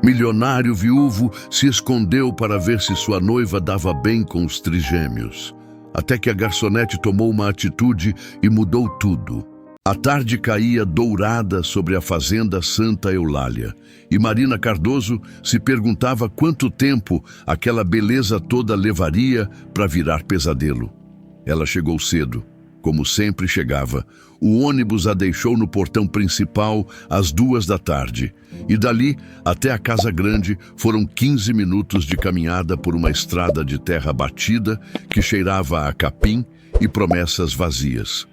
Milionário viúvo se escondeu para ver se sua noiva dava bem com os trigêmeos. Até que a garçonete tomou uma atitude e mudou tudo. A tarde caía dourada sobre a fazenda Santa Eulália, e Marina Cardoso se perguntava quanto tempo aquela beleza toda levaria para virar pesadelo. Ela chegou cedo, como sempre chegava. O ônibus a deixou no portão principal às 14h, e dali até a Casa Grande foram 15 minutos de caminhada por uma estrada de terra batida que cheirava a capim e promessas vazias.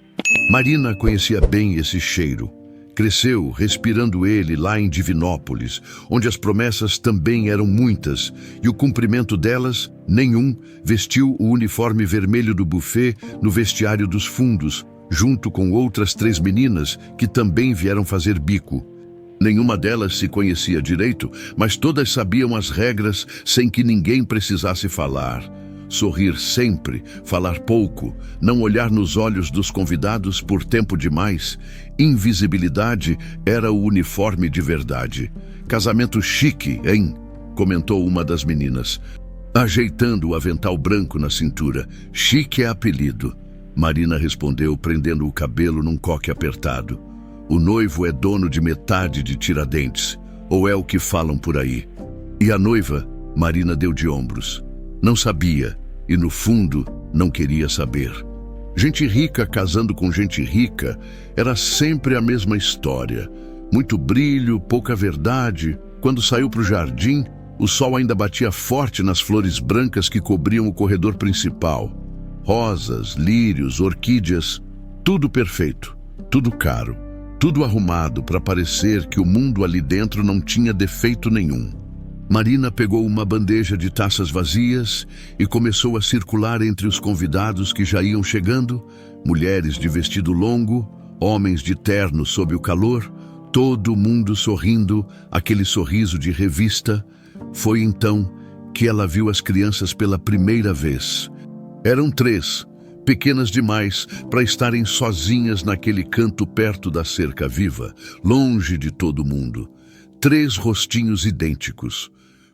Marina conhecia bem esse cheiro. Cresceu respirando ele lá em Divinópolis, onde as promessas também eram muitas, e o cumprimento delas, nenhum, vestiu o uniforme vermelho do buffet no vestiário dos fundos, junto com outras 3 meninas que também vieram fazer bico. Nenhuma delas se conhecia direito, mas todas sabiam as regras sem que ninguém precisasse falar. Sorrir sempre, falar pouco, não olhar nos olhos dos convidados por tempo demais. Invisibilidade era o uniforme de verdade. Casamento chique, hein? Comentou uma das meninas, ajeitando o avental branco na cintura. Chique é apelido. Marina respondeu, prendendo o cabelo num coque apertado. O noivo é dono de metade de Tiradentes, ou é o que falam por aí. E a noiva? Marina deu de ombros. Não sabia, e no fundo não queria saber. Gente rica casando com gente rica era sempre a mesma história. Muito brilho, pouca verdade. Quando saiu para o jardim, o sol ainda batia forte nas flores brancas que cobriam o corredor principal. Rosas, lírios, orquídeas, tudo perfeito, tudo caro, tudo arrumado para parecer que o mundo ali dentro não tinha defeito nenhum. Marina pegou uma bandeja de taças vazias e começou a circular entre os convidados que já iam chegando, mulheres de vestido longo, homens de terno sob o calor, todo mundo sorrindo, aquele sorriso de revista. Foi então que ela viu as crianças pela primeira vez. Eram 3, pequenas demais para estarem sozinhas naquele canto perto da cerca viva, longe de todo mundo. 3 rostinhos idênticos,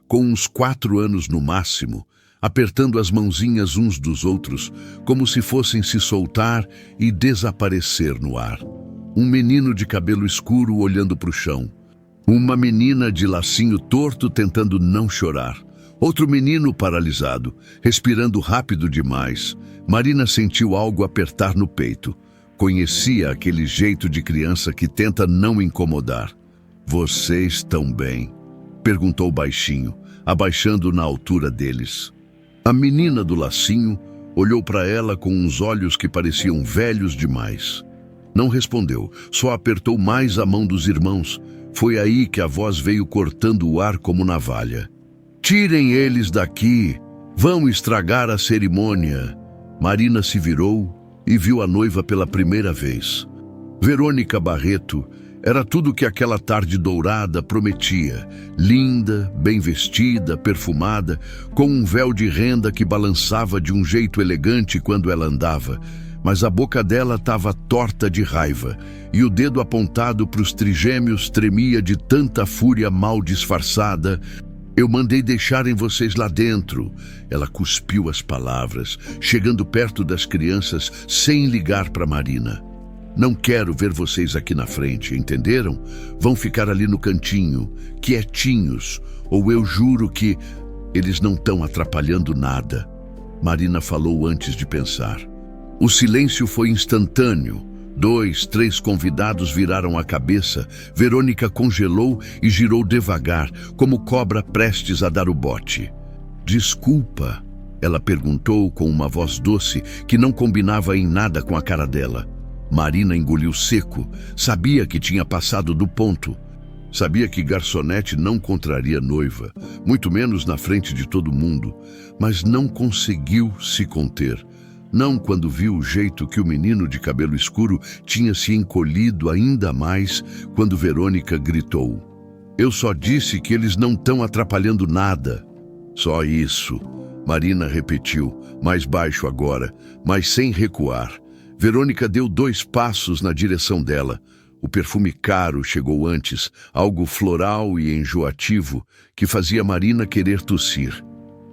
com uns 4 anos no máximo, apertando as mãozinhas uns dos outros, como se fossem se soltar e desaparecer no ar. Um menino de cabelo escuro olhando para o chão. Uma menina de lacinho torto tentando não chorar. Outro menino paralisado, respirando rápido demais. Marina sentiu algo apertar no peito. Conhecia aquele jeito de criança que tenta não incomodar. Vocês estão bem? Perguntou baixinho, abaixando na altura deles. A menina do lacinho olhou para ela com uns olhos que pareciam velhos demais. Não respondeu, só apertou mais a mão dos irmãos. Foi aí que a voz veio cortando o ar como navalha. Tirem eles daqui, vão estragar a cerimônia. Marina se virou e viu a noiva pela primeira vez. Verônica Barreto era tudo que aquela tarde dourada prometia. Linda, bem vestida, perfumada, com um véu de renda que balançava de um jeito elegante quando ela andava. Mas a boca dela estava torta de raiva, e o dedo apontado para os trigêmeos tremia de tanta fúria mal disfarçada. Eu mandei deixarem vocês lá dentro. Ela cuspiu as palavras, chegando perto das crianças sem ligar para Marina. Não quero ver vocês aqui na frente, entenderam? Vão ficar ali no cantinho, quietinhos, ou eu juro que eles não estão atrapalhando nada. Marina falou antes de pensar. O silêncio foi instantâneo. 2, 3 convidados viraram a cabeça. Verônica congelou e girou devagar, como cobra prestes a dar o bote. Desculpa, ela perguntou com uma voz doce que não combinava em nada com a cara dela. Marina engoliu seco. Sabia que tinha passado do ponto. Sabia que garçonete não contraria noiva, muito menos na frente de todo mundo, mas não conseguiu se conter. Não quando viu o jeito que o menino de cabelo escuro tinha se encolhido ainda mais quando Verônica gritou. Eu só disse que eles não estão atrapalhando nada. Só isso, Marina repetiu, mais baixo agora, mas sem recuar. Verônica deu 2 passos na direção dela. O perfume caro chegou antes, algo floral e enjoativo, que fazia Marina querer tossir.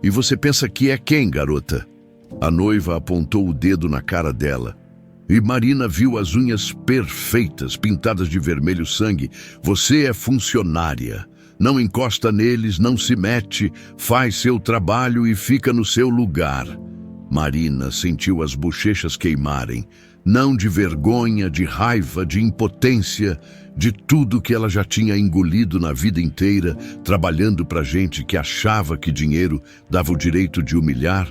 E você pensa que é quem, garota? A noiva apontou o dedo na cara dela. E Marina viu as unhas perfeitas, pintadas de vermelho sangue. Você é funcionária. Não encosta neles, não se mete, faz seu trabalho e fica no seu lugar. Marina sentiu as bochechas queimarem. Não de vergonha, de raiva, de impotência, de tudo que ela já tinha engolido na vida inteira, trabalhando para gente que achava que dinheiro dava o direito de humilhar.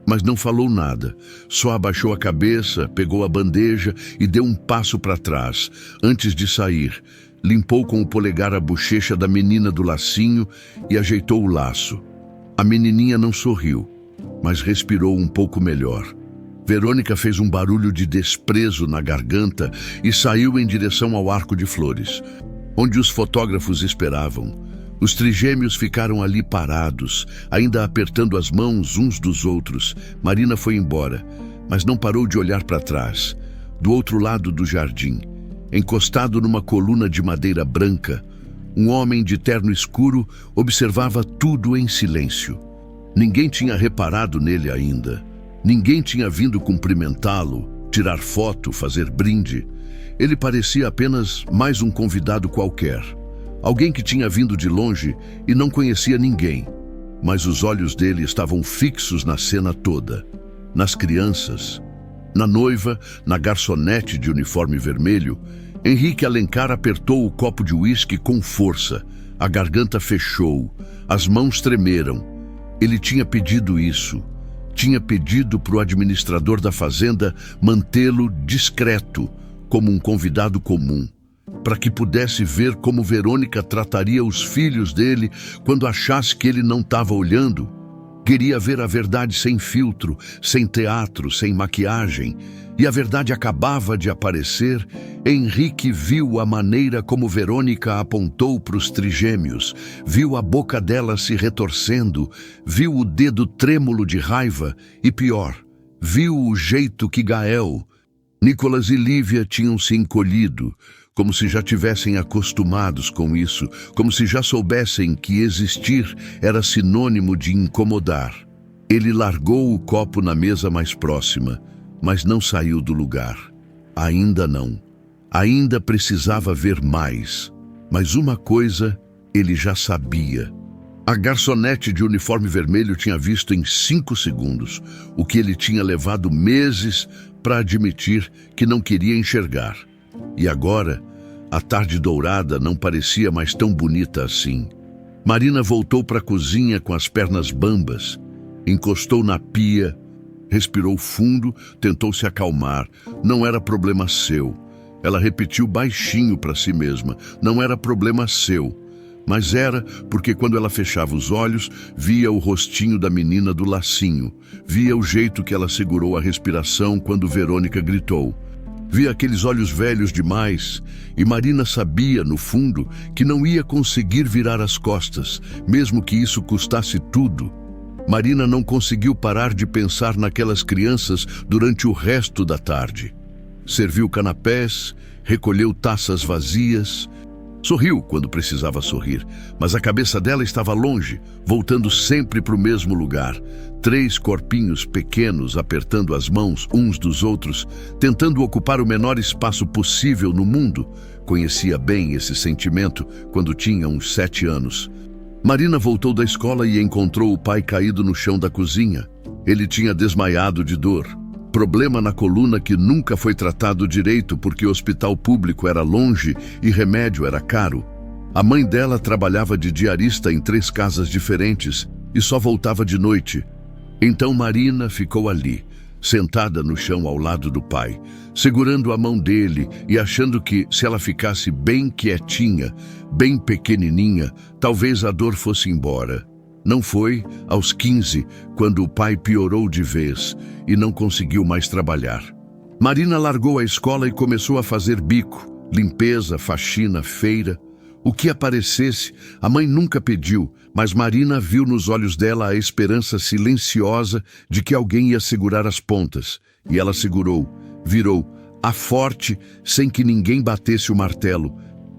Mas não falou nada, só abaixou a cabeça, pegou a bandeja e deu um passo para trás. Antes de sair, limpou com o polegar a bochecha da menina do lacinho e ajeitou o laço. A menininha não sorriu, mas respirou um pouco melhor. Verônica fez um barulho de desprezo na garganta e saiu em direção ao Arco de Flores, onde os fotógrafos esperavam. Os trigêmeos ficaram ali parados, ainda apertando as mãos uns dos outros. Marina foi embora, mas não parou de olhar para trás. Do outro lado do jardim, encostado numa coluna de madeira branca, um homem de terno escuro observava tudo em silêncio. Ninguém tinha reparado nele ainda. Ninguém tinha vindo cumprimentá-lo, tirar foto, fazer brinde. Ele parecia apenas mais um convidado qualquer. Alguém que tinha vindo de longe e não conhecia ninguém. Mas os olhos dele estavam fixos na cena toda. Nas crianças, na noiva, na garçonete de uniforme vermelho. Henrique Alencar apertou o copo de uísque com força. A garganta fechou, as mãos tremeram. Ele tinha pedido isso. Tinha pedido para o administrador da fazenda mantê-lo discreto, como um convidado comum, para que pudesse ver como Verônica trataria os filhos dele quando achasse que ele não estava olhando. Queria ver a verdade sem filtro, sem teatro, sem maquiagem. E a verdade acabava de aparecer. Henrique viu a maneira como Verônica apontou para os trigêmeos, viu a boca dela se retorcendo, viu o dedo trêmulo de raiva e, pior, viu o jeito que Gael, Nicolas e Lívia tinham se encolhido, como se já tivessem acostumados com isso, como se já soubessem que existir era sinônimo de incomodar. Ele largou o copo na mesa mais próxima, mas não saiu do lugar. Ainda não. Ainda precisava ver mais. Mas uma coisa ele já sabia. A garçonete de uniforme vermelho tinha visto em 5 segundos o que ele tinha levado meses para admitir que não queria enxergar. E agora, a tarde dourada não parecia mais tão bonita assim. Marina voltou para a cozinha com as pernas bambas, encostou na pia, respirou fundo, tentou se acalmar. Não era problema seu. Ela repetiu baixinho para si mesma. Não era problema seu. Mas era porque quando ela fechava os olhos, via o rostinho da menina do lacinho. Via o jeito que ela segurou a respiração quando Verônica gritou. Via aqueles olhos velhos demais, e Marina sabia, no fundo, que não ia conseguir virar as costas, mesmo que isso custasse tudo. Marina não conseguiu parar de pensar naquelas crianças durante o resto da tarde. Serviu canapés, recolheu taças vazias, sorriu quando precisava sorrir, mas a cabeça dela estava longe, voltando sempre para o mesmo lugar. 3 corpinhos pequenos apertando as mãos uns dos outros, tentando ocupar o menor espaço possível no mundo. Conhecia bem esse sentimento quando tinha uns 7 anos. Marina voltou da escola e encontrou o pai caído no chão da cozinha. Ele tinha desmaiado de dor. Problema na coluna que nunca foi tratado direito porque o hospital público era longe e remédio era caro. A mãe dela trabalhava de diarista em 3 casas diferentes e só voltava de noite. Então Marina ficou ali, sentada no chão ao lado do pai, segurando a mão dele e achando que, se ela ficasse bem quietinha, bem pequenininha, talvez a dor fosse embora. Não foi aos 15, quando o pai piorou de vez e não conseguiu mais trabalhar. Marina largou a escola e começou a fazer bico, limpeza, faxina, feira. O que aparecesse, a mãe nunca pediu, mas Marina viu nos olhos dela a esperança silenciosa de que alguém ia segurar as pontas. E ela segurou, virou, a forte, sem que ninguém batesse o martelo.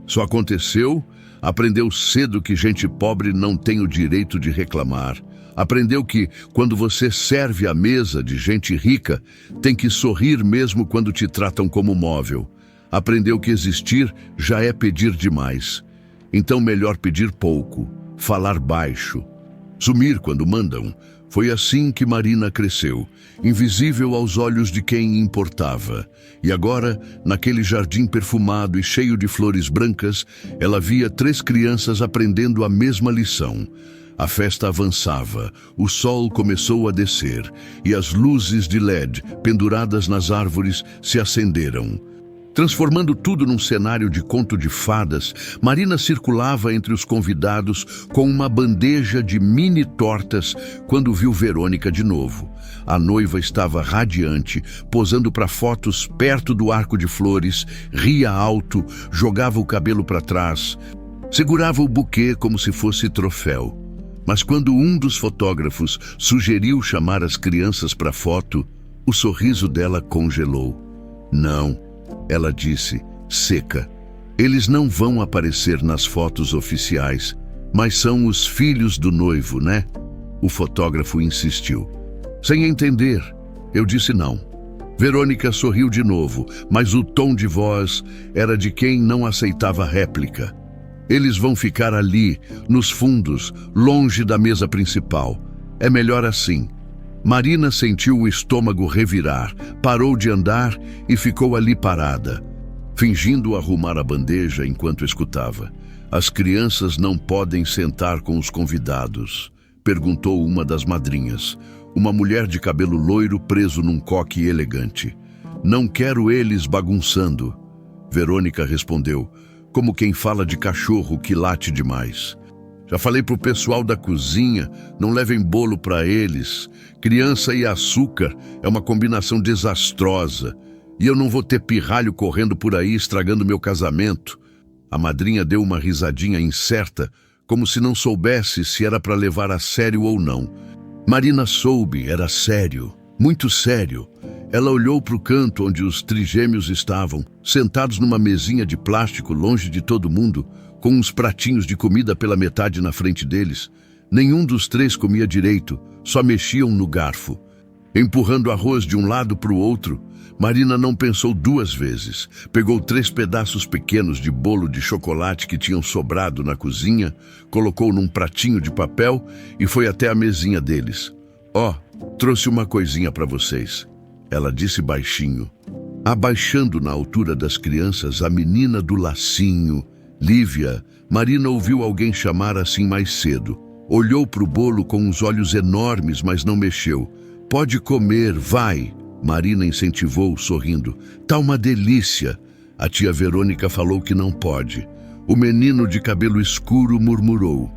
Só aconteceu, aprendeu cedo que gente pobre não tem o direito de reclamar. Aprendeu que, quando você serve à mesa de gente rica, tem que sorrir mesmo quando te tratam como móvel. Aprendeu que existir já é pedir demais. Então melhor pedir pouco, falar baixo, sumir quando mandam. Foi assim que Marina cresceu, invisível aos olhos de quem importava. E agora, naquele jardim perfumado e cheio de flores brancas, ela via 3 crianças aprendendo a mesma lição. A festa avançava, o sol começou a descer e as luzes de LED penduradas nas árvores se acenderam. Transformando tudo num cenário de conto de fadas, Marina circulava entre os convidados com uma bandeja de mini tortas quando viu Verônica de novo. A noiva estava radiante, posando para fotos perto do arco de flores, ria alto, jogava o cabelo para trás, segurava o buquê como se fosse troféu. Mas quando um dos fotógrafos sugeriu chamar as crianças para foto, o sorriso dela congelou. Não. Ela disse, seca. Eles não vão aparecer nas fotos oficiais, mas são os filhos do noivo, né? O fotógrafo insistiu. Sem entender, eu disse não. Verônica sorriu de novo, mas o tom de voz era de quem não aceitava réplica. Eles vão ficar ali, nos fundos, longe da mesa principal. É melhor assim. Marina sentiu o estômago revirar, parou de andar e ficou ali parada, fingindo arrumar a bandeja enquanto escutava. As crianças não podem sentar com os convidados, perguntou uma das madrinhas, uma mulher de cabelo loiro preso num coque elegante. Não quero eles bagunçando. Verônica respondeu, como quem fala de cachorro que late demais. Já falei pro pessoal da cozinha, não levem bolo para eles. Criança e açúcar é uma combinação desastrosa. E eu não vou ter pirralho correndo por aí estragando meu casamento. A madrinha deu uma risadinha incerta, como se não soubesse se era para levar a sério ou não. Marina soube, era sério, muito sério. Ela olhou para o canto onde os trigêmeos estavam, sentados numa mesinha de plástico longe de todo mundo, com uns pratinhos de comida pela metade na frente deles. Nenhum dos 3 comia direito, só mexiam no garfo. Empurrando arroz de um lado para o outro, Marina não pensou 2 vezes. Pegou 3 pedaços pequenos de bolo de chocolate que tinham sobrado na cozinha, colocou num pratinho de papel e foi até a mesinha deles. Ó, trouxe uma coisinha para vocês. Ela disse baixinho, abaixando na altura das crianças a menina do lacinho, Lívia. Marina ouviu alguém chamar assim mais cedo. Olhou para o bolo com os olhos enormes, mas não mexeu. Pode comer, vai. Marina incentivou, sorrindo. Tá uma delícia. A tia Verônica falou que não pode. O menino de cabelo escuro murmurou.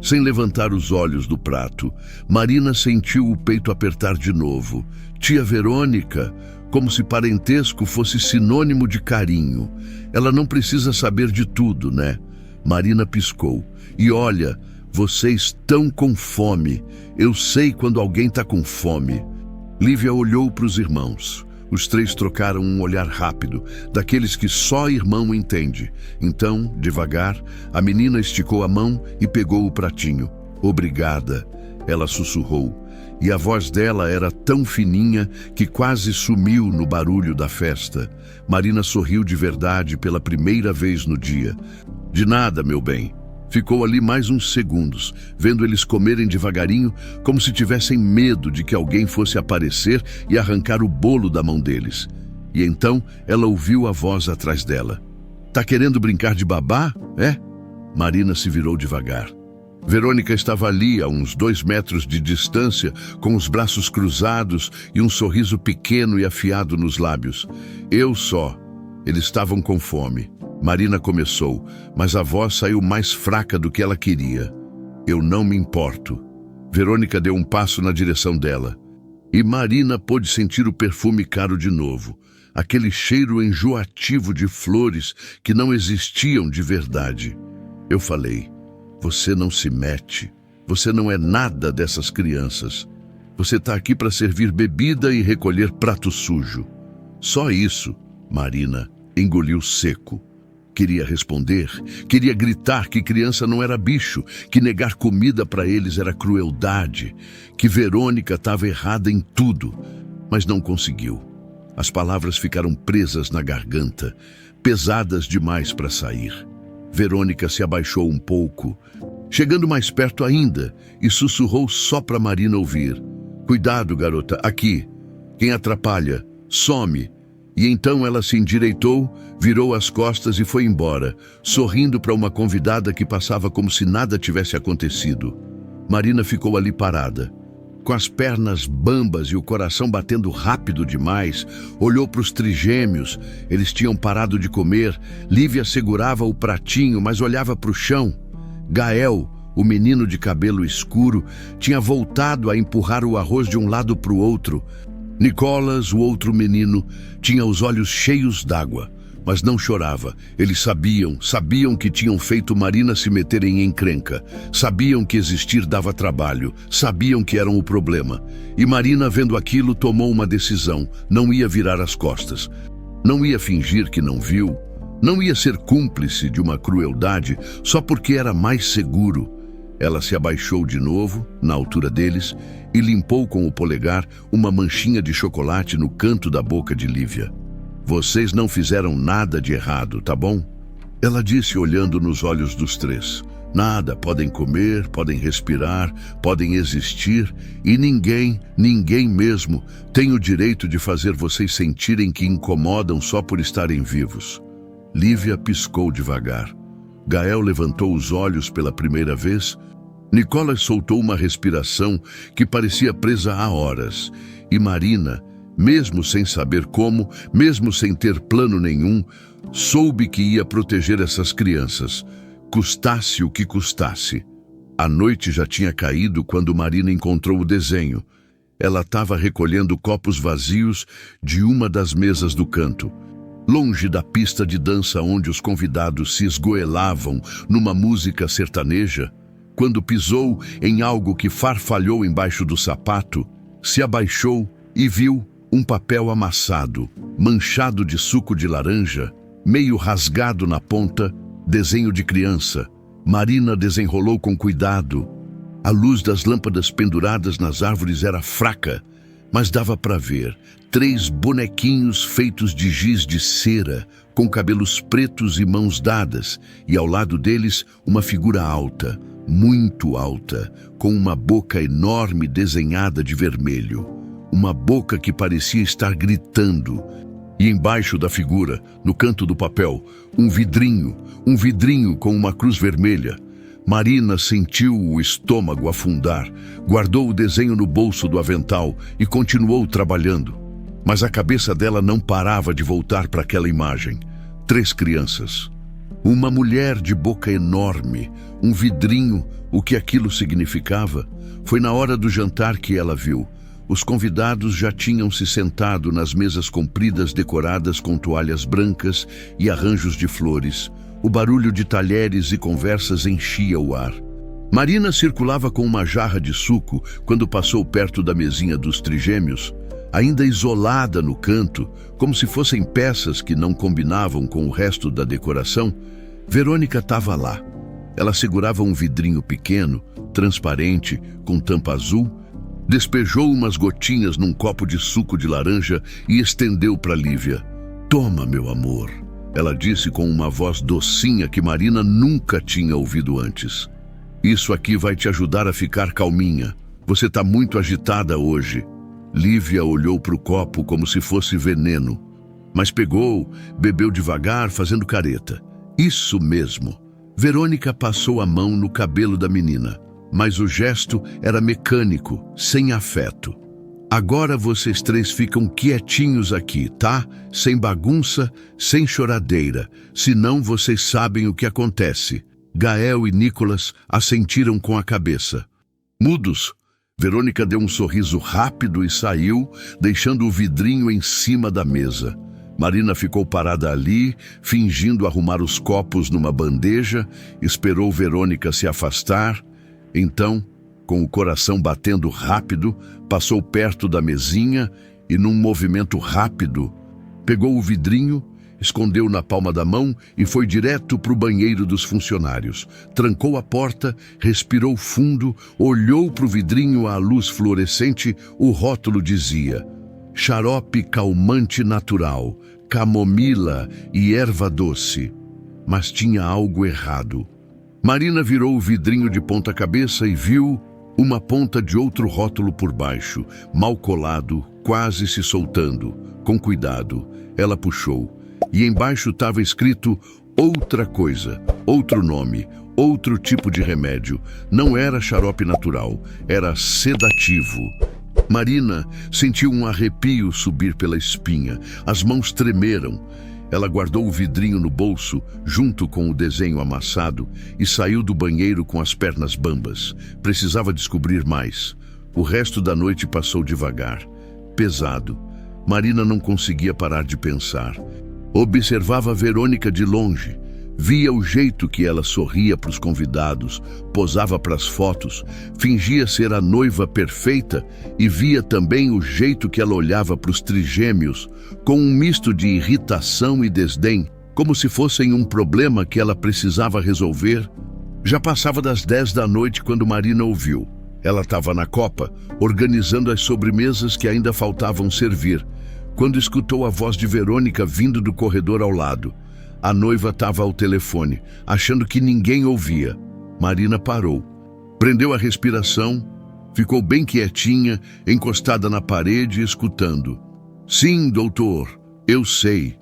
Sem levantar os olhos do prato, Marina sentiu o peito apertar de novo. Tia Verônica, como se parentesco fosse sinônimo de carinho. Ela não precisa saber de tudo, né? Marina piscou. E olha, vocês estão com fome. Eu sei quando alguém está com fome. Lívia olhou para os irmãos. Os 3 trocaram um olhar rápido, daqueles que só irmão entende. Então, devagar, a menina esticou a mão e pegou o pratinho. Obrigada, ela sussurrou. E a voz dela era tão fininha que quase sumiu no barulho da festa. Marina sorriu de verdade pela primeira vez no dia. De nada, meu bem. Ficou ali mais uns segundos, vendo eles comerem devagarinho, como se tivessem medo de que alguém fosse aparecer e arrancar o bolo da mão deles. E então ela ouviu a voz atrás dela. Tá querendo brincar de babá, é? Marina se virou devagar. Verônica estava ali, a uns 2 metros de distância, com os braços cruzados e um sorriso pequeno e afiado nos lábios. Eu só. Eles estavam com fome. Marina começou, mas a voz saiu mais fraca do que ela queria. Eu não me importo. Verônica deu um passo na direção dela. E Marina pôde sentir o perfume caro de novo. Aquele cheiro enjoativo de flores que não existiam de verdade. Eu falei, você não se mete. Você não é nada dessas crianças. Você está aqui para servir bebida e recolher prato sujo. Só isso. Marina engoliu seco. Queria responder, queria gritar que criança não era bicho, que negar comida para eles era crueldade, que Verônica estava errada em tudo, mas não conseguiu. As palavras ficaram presas na garganta, pesadas demais para sair. Verônica se abaixou um pouco, chegando mais perto ainda, e sussurrou só para Marina ouvir. Cuidado, garota, aqui. Quem atrapalha, some. E então ela se endireitou, virou as costas e foi embora, sorrindo para uma convidada que passava como se nada tivesse acontecido. Marina ficou ali parada, com as pernas bambas e o coração batendo rápido demais. Olhou para os trigêmeos, eles tinham parado de comer. Lívia segurava o pratinho, mas olhava para o chão. Gael, o menino de cabelo escuro, tinha voltado a empurrar o arroz de um lado para o outro. Nicolas, o outro menino, tinha os olhos cheios d'água, mas não chorava. Eles sabiam que tinham feito Marina se meter em encrenca. Sabiam que existir dava trabalho, sabiam que eram o problema. E Marina, vendo aquilo, tomou uma decisão. Não ia virar as costas. Não ia fingir que não viu. Não ia ser cúmplice de uma crueldade só porque era mais seguro. Ela se abaixou de novo, na altura deles, e limpou com o polegar uma manchinha de chocolate no canto da boca de Lívia. Vocês não fizeram nada de errado, tá bom? Ela disse olhando nos olhos dos três. Nada, podem comer, podem respirar, podem existir, e ninguém mesmo, tem o direito de fazer vocês sentirem que incomodam só por estarem vivos. Lívia piscou devagar. Gael levantou os olhos pela primeira vez. Nicolas soltou uma respiração que parecia presa há horas. E Marina, mesmo sem saber como, mesmo sem ter plano nenhum, soube que ia proteger essas crianças, custasse o que custasse. A noite já tinha caído quando Marina encontrou o desenho. Ela estava recolhendo copos vazios de uma das mesas do canto, longe da pista de dança onde os convidados se esgoelavam numa música sertaneja. Quando pisou em algo que farfalhou embaixo do sapato, se abaixou e viu um papel amassado, manchado de suco de laranja, meio rasgado na ponta, desenho de criança. Marina desenrolou com cuidado. A luz das lâmpadas penduradas nas árvores era fraca, mas dava para ver 3 bonequinhos feitos de giz de cera, com cabelos pretos e mãos dadas, e ao lado deles uma figura alta, muito alta, com uma boca enorme desenhada de vermelho. Uma boca que parecia estar gritando. E embaixo da figura, no canto do papel, um vidrinho com uma cruz vermelha. Marina sentiu o estômago afundar, guardou o desenho no bolso do avental e continuou trabalhando. Mas a cabeça dela não parava de voltar para aquela imagem. 3 crianças. Uma mulher de boca enorme, um vidrinho, o que aquilo significava? Foi na hora do jantar que ela viu. Os convidados já tinham se sentado nas mesas compridas decoradas com toalhas brancas e arranjos de flores. O barulho de talheres e conversas enchia o ar. Marina circulava com uma jarra de suco quando passou perto da mesinha dos trigêmeos, ainda isolada no canto, como se fossem peças que não combinavam com o resto da decoração. Verônica estava lá. Ela segurava um vidrinho pequeno, transparente, com tampa azul, despejou umas gotinhas num copo de suco de laranja e estendeu para Lívia. Toma, meu amor, ela disse com uma voz docinha que Marina nunca tinha ouvido antes. Isso aqui vai te ajudar a ficar calminha. Você está muito agitada hoje. Lívia olhou para o copo como se fosse veneno, mas pegou, bebeu devagar, fazendo careta. Isso mesmo. Verônica passou a mão no cabelo da menina, mas o gesto era mecânico, sem afeto. Agora vocês 3 ficam quietinhos aqui, tá? Sem bagunça, sem choradeira, senão vocês sabem o que acontece. Gael e Nicolas assentiram com a cabeça. Mudos, Verônica deu um sorriso rápido e saiu, deixando o vidrinho em cima da mesa. Marina ficou parada ali, fingindo arrumar os copos numa bandeja, esperou Verônica se afastar. Então, com o coração batendo rápido, passou perto da mesinha e, num movimento rápido, Pegou o vidrinho, escondeu na palma da mão e foi direto para o banheiro dos funcionários. Trancou a porta, respirou fundo, olhou para o vidrinho à luz fluorescente. O rótulo dizia: xarope calmante natural, camomila e erva doce. Mas tinha algo errado. Marina virou o vidrinho de ponta cabeça e viu uma ponta de outro rótulo por baixo, mal colado, quase se soltando. Com cuidado, ela puxou. E embaixo estava escrito outra coisa, outro nome, outro tipo de remédio. Não era xarope natural, era sedativo. Marina sentiu um arrepio subir pela espinha. As mãos tremeram. Ela guardou o vidrinho no bolso, junto com o desenho amassado, e saiu do banheiro com as pernas bambas. Precisava descobrir mais. O resto da noite passou devagar, pesado. Marina não conseguia parar de pensar. Observava Verônica de longe. Via o jeito que ela sorria para os convidados, posava para as fotos, fingia ser a noiva perfeita e via também o jeito que ela olhava para os trigêmeos, com um misto de irritação e desdém, como se fossem um problema que ela precisava resolver. Já passava das 10 da noite quando Marina ouviu. Ela estava na copa, organizando as sobremesas que ainda faltavam servir, quando escutou a voz de Verônica vindo do corredor ao lado. A noiva estava ao telefone, achando que ninguém ouvia. Marina parou, prendeu a respiração, ficou bem quietinha, encostada na parede, escutando. Sim, doutor, eu sei.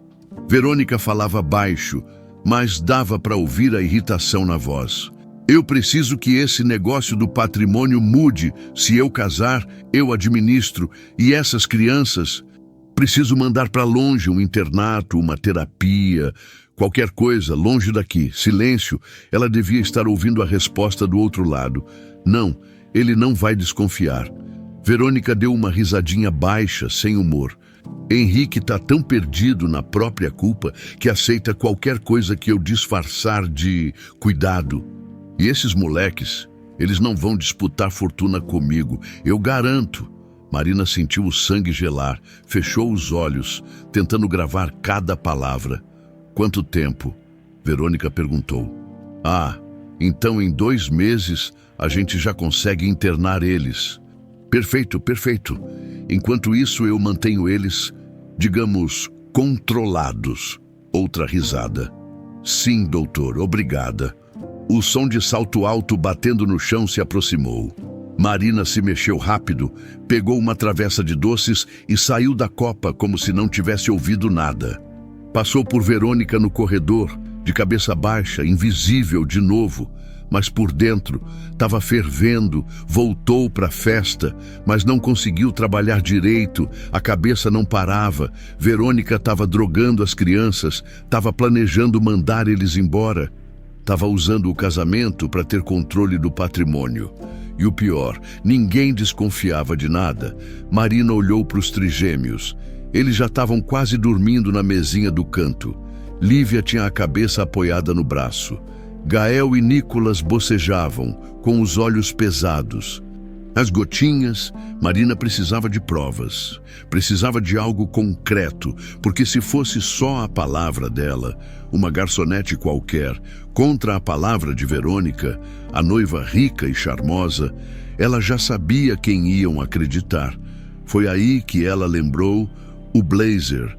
Verônica falava baixo, mas dava para ouvir a irritação na voz. Eu preciso que esse negócio do patrimônio mude. Se eu casar, eu administro. E essas crianças, preciso mandar para longe, um internato, uma terapia, qualquer coisa, longe daqui. Silêncio. Ela devia estar ouvindo a resposta do outro lado. Não, ele não vai desconfiar. Verônica deu uma risadinha baixa, sem humor. Henrique está tão perdido na própria culpa que aceita qualquer coisa que eu disfarçar de cuidado. E esses moleques, eles não vão disputar fortuna comigo, eu garanto. Marina sentiu o sangue gelar, fechou os olhos, tentando gravar cada palavra. Quanto tempo? Verônica perguntou. Então em 2 meses a gente já consegue internar eles. Perfeito, perfeito. Enquanto isso eu mantenho eles, digamos, controlados. Outra risada. Sim, doutor, obrigada. O som de salto alto batendo no chão se aproximou. Marina se mexeu rápido, pegou uma travessa de doces e saiu da copa como se não tivesse ouvido nada. Passou por Verônica no corredor, de cabeça baixa, invisível de novo, mas por dentro estava fervendo. Voltou para a festa, mas não conseguiu trabalhar direito, a cabeça não parava. Verônica estava drogando as crianças, estava planejando mandar eles embora. Estava usando o casamento para ter controle do patrimônio. E o pior, ninguém desconfiava de nada. Marina olhou para os trigêmeos. Eles já estavam quase dormindo na mesinha do canto. Lívia tinha a cabeça apoiada no braço. Gael e Nicolas bocejavam, com os olhos pesados. As gotinhas, Marina precisava de provas. Precisava de algo concreto, porque se fosse só a palavra dela, uma garçonete qualquer, contra a palavra de Verônica, a noiva rica e charmosa, ela já sabia quem iam acreditar. Foi aí que ela lembrou o blazer.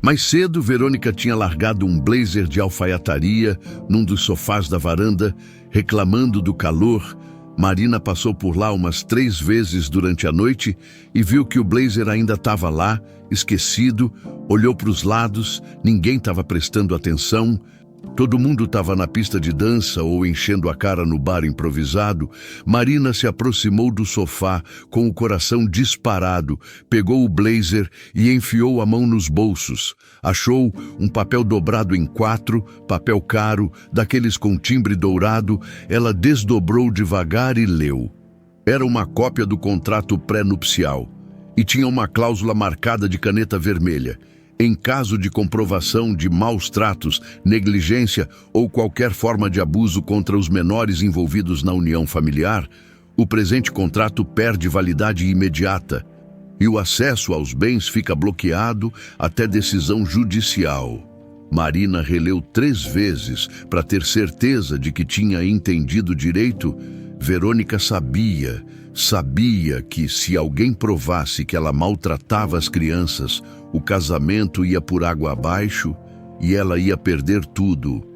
Mais cedo, Verônica tinha largado um blazer de alfaiataria num dos sofás da varanda, reclamando do calor. Marina passou por lá umas 3 vezes durante a noite e viu que o blazer ainda estava lá, esquecido. Olhou para os lados, ninguém estava prestando atenção. Todo mundo estava na pista de dança ou enchendo a cara no bar improvisado. Marina se aproximou do sofá com o coração disparado, pegou o blazer e enfiou a mão nos bolsos. Achou um papel dobrado em 4, papel caro, daqueles com timbre dourado. Ela desdobrou devagar e leu. Era uma cópia do contrato pré-nupcial e tinha uma cláusula marcada de caneta vermelha. Em caso de comprovação de maus tratos, negligência ou qualquer forma de abuso contra os menores envolvidos na união familiar, o presente contrato perde validade imediata. e o acesso aos bens fica bloqueado até decisão judicial. Marina releu 3 vezes para ter certeza de que tinha entendido direito. Verônica sabia que se alguém provasse que ela maltratava as crianças, o casamento ia por água abaixo e ela ia perder tudo.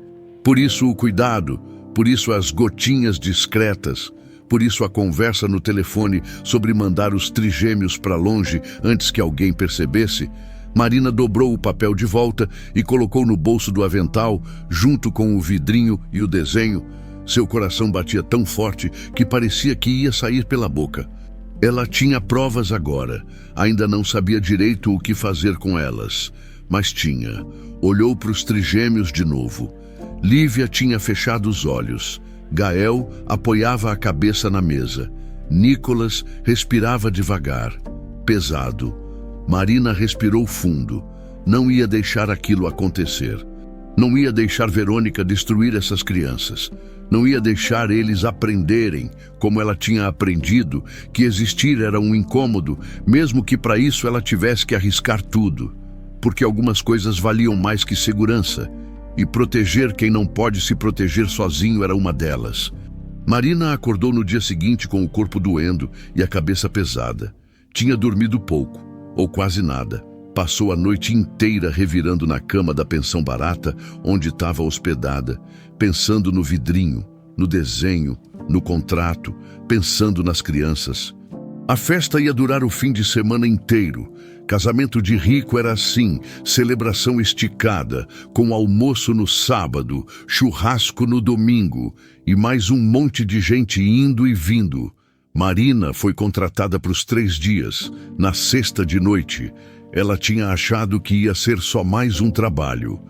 Por isso o cuidado, por isso as gotinhas discretas, por isso a conversa no telefone sobre mandar os trigêmeos para longe antes que alguém percebesse. Marina dobrou o papel de volta e colocou no bolso do avental, junto com o vidrinho e o desenho. Seu coração batia tão forte que parecia que ia sair pela boca. Ela tinha provas agora. Ainda não sabia direito o que fazer com elas, mas tinha. Olhou para os trigêmeos de novo. Lívia tinha fechado os olhos. Gael apoiava a cabeça na mesa. Nicolas respirava devagar, pesado. Marina respirou fundo. Não ia deixar aquilo acontecer. Não ia deixar Verônica destruir essas crianças. Não ia deixar eles aprenderem, como ela tinha aprendido, que existir era um incômodo, mesmo que para isso ela tivesse que arriscar tudo. Porque algumas coisas valiam mais que segurança, e proteger quem não pode se proteger sozinho era uma delas. Marina acordou no dia seguinte com o corpo doendo e a cabeça pesada. Tinha dormido pouco, ou quase nada. Passou a noite inteira revirando na cama da pensão barata onde estava hospedada, pensando no vidrinho, no desenho, no contrato, pensando nas crianças. A festa ia durar o fim de semana inteiro. Casamento de rico era assim, celebração esticada, com almoço no sábado, churrasco no domingo e mais um monte de gente indo e vindo. Marina foi contratada para os 3 dias, na sexta de noite. Ela tinha achado que ia ser só mais um trabalho.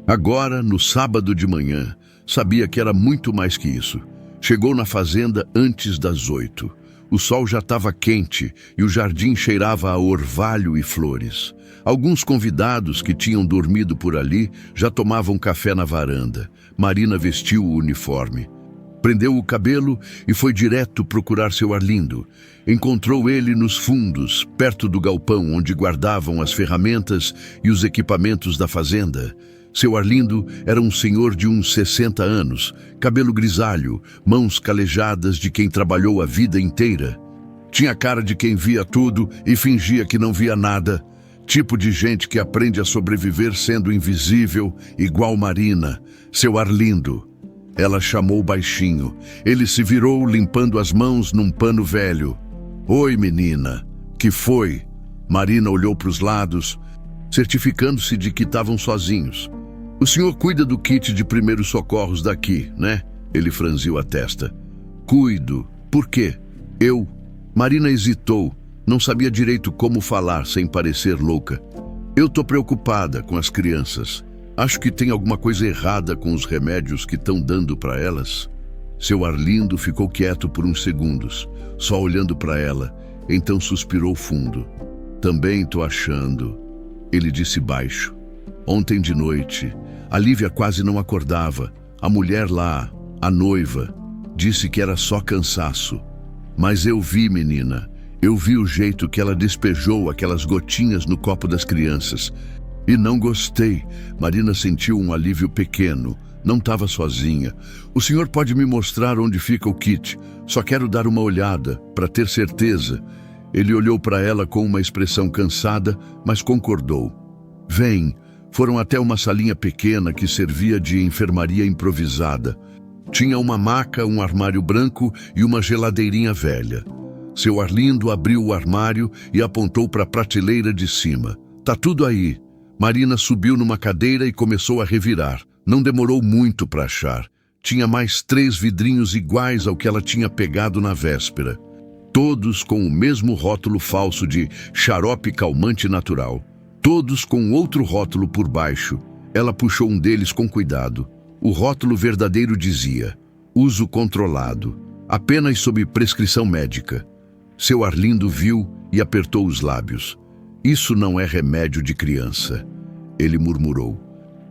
Agora, no sábado de manhã, sabia que era muito mais que isso. Chegou na fazenda antes das 8. O sol já estava quente e o jardim cheirava a orvalho e flores. Alguns convidados que tinham dormido por ali já tomavam café na varanda. Marina vestiu o uniforme. Prendeu o cabelo e foi direto procurar seu Arlindo. Encontrou ele nos fundos, perto do galpão onde guardavam as ferramentas e os equipamentos da fazenda. Seu Arlindo era um senhor de uns 60 anos, cabelo grisalho, mãos calejadas de quem trabalhou a vida inteira. Tinha cara de quem via tudo e fingia que não via nada. Tipo de gente que aprende a sobreviver sendo invisível, igual Marina, seu Arlindo. Ela chamou baixinho. Ele se virou limpando as mãos num pano velho. "Oi, menina. Que foi?" Marina olhou para os lados, certificando-se de que estavam sozinhos. "O senhor cuida do kit de primeiros socorros daqui, né?" Ele franziu a testa. "Cuido. Por quê?" "Eu." Marina hesitou. Não sabia direito como falar sem parecer louca. "Eu tô preocupada com as crianças. Acho que tem alguma coisa errada com os remédios que estão dando para elas." Seu Arlindo ficou quieto por uns segundos, só olhando para ela, então suspirou fundo. "Também tô achando." Ele disse baixo. "Ontem de noite, a Lívia quase não acordava. A mulher lá, a noiva, disse que era só cansaço. Mas eu vi, menina, eu vi o jeito que ela despejou aquelas gotinhas no copo das crianças. E não gostei." Marina sentiu um alívio pequeno. Não estava sozinha. "O senhor pode me mostrar onde fica o kit? Só quero dar uma olhada, para ter certeza." Ele olhou para ela com uma expressão cansada, mas concordou. "Vem." Foram até uma salinha pequena que servia de enfermaria improvisada. Tinha uma maca, um armário branco e uma geladeirinha velha. Seu Arlindo abriu o armário e apontou para a prateleira de cima. "Tá tudo aí." Marina subiu numa cadeira e começou a revirar. Não demorou muito para achar. Tinha mais 3 vidrinhos iguais ao que ela tinha pegado na véspera. Todos com o mesmo rótulo falso de xarope calmante natural. Todos com outro rótulo por baixo. Ela puxou um deles com cuidado. O rótulo verdadeiro dizia: "Uso controlado, apenas sob prescrição médica." Seu Arlindo viu e apertou os lábios. "Isso não é remédio de criança." Ele murmurou.